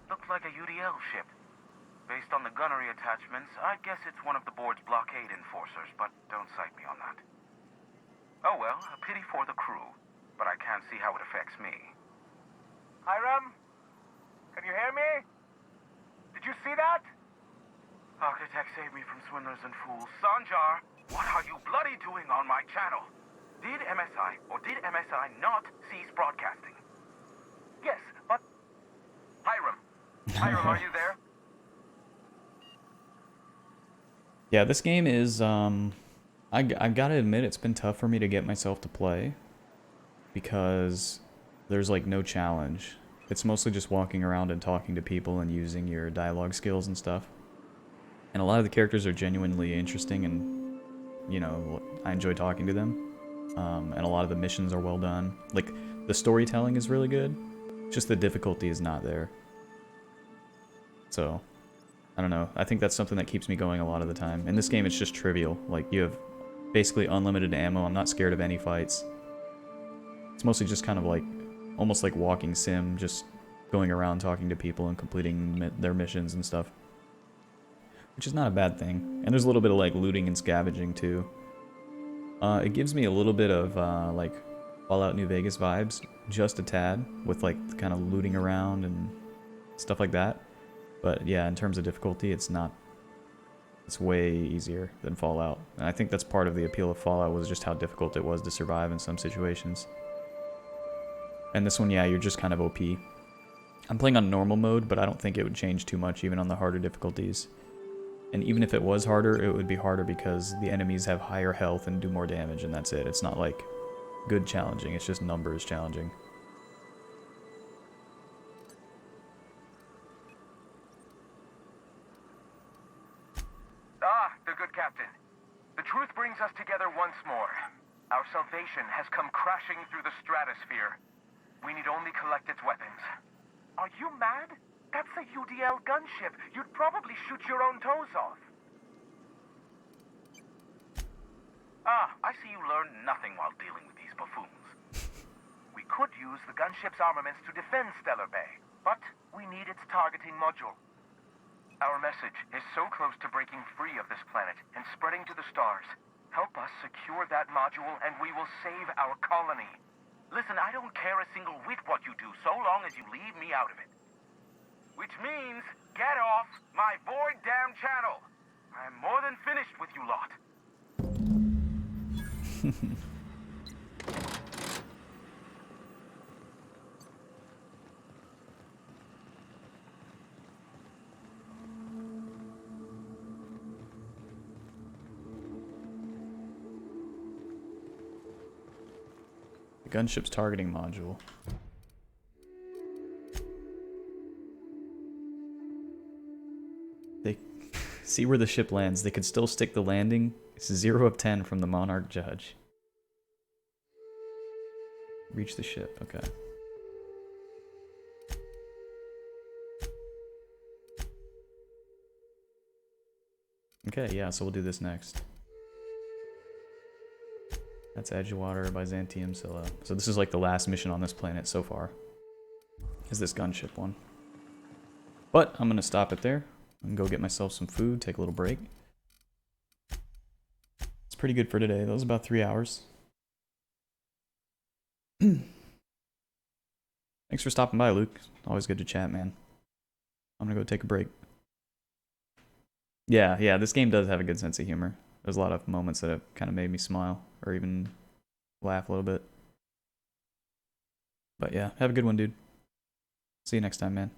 Looks like a UDL ship. Based on the gunnery attachments, I guess it's one of the board's blockade enforcers, but don't cite me on that. Oh well, a pity for the crew, but I can't see how it affects me. Hiram? Can you hear me? Did you see that? Architect saved me from swindlers and fools. Sanjar, what are you bloody doing on my channel? Did MSI or did MSI not cease broadcasting? Yes, but... Hiram. Hiram, are you there? Yeah, this game is, I've got to admit, it's been tough for me to get myself to play. Because there's, like, no challenge. It's mostly just walking around and talking to people and using your dialogue skills and stuff. And a lot of the characters are genuinely interesting and, you know, I enjoy talking to them. And a lot of the missions are well done. Like, the storytelling is really good. Just the difficulty is not there. So, I don't know. I think that's something that keeps me going a lot of the time. In this game, it's just trivial. Like, you have basically unlimited ammo. I'm not scared of any fights. It's mostly just kind of like, almost like walking sim, just going around talking to people and completing their missions and stuff. Which is not a bad thing. And there's a little bit of like looting and scavenging too. It gives me a little bit of like Fallout New Vegas vibes, just a tad, with like kind of looting around and stuff like that. But yeah, in terms of difficulty, it's not. It's way easier than Fallout. And I think that's part of the appeal of Fallout, was just how difficult it was to survive in some situations. And this one, yeah, you're just kind of OP. I'm playing on normal mode, but I don't think it would change too much even on the harder difficulties. And even if it was harder, it would be harder because the enemies have higher health and do more damage, and that's it. It's not like good challenging, it's just numbers challenging. The good captain. The truth brings us together once more. Our salvation has come crashing through the stratosphere. We need only collect its weapons. Are you mad? That's a UDL gunship. You'd probably shoot your own toes off. Ah, I see you learned nothing while dealing with these buffoons. We could use the gunship's armaments to defend Stellar Bay, but we need its targeting module. Our message is so close to breaking free of this planet and spreading to the stars. Help us secure that module and we will save our colony. Listen, I don't care a single whit what you do so long as you leave me out of it. Which means, get off my void damn channel. I'm more than finished with you lot. The gunship's targeting module. They see where the ship lands. They could still stick the landing. It's 0 of 10 from the Monarch Judge. Reach the ship, okay. Okay, yeah, so we'll do this next. That's Edgewater, Byzantium, Scylla. So this is like the last mission on this planet so far. Is this gunship one. But I'm gonna stop it there and go get myself some food, take a little break. It's pretty good for today. That was about 3 hours. Thanks for stopping by, Luke. Always good to chat, man. I'm gonna go take a break. Yeah, this game does have a good sense of humor. There's a lot of moments that have kind of made me smile or even laugh a little bit. But yeah, have a good one, dude. See you next time, man.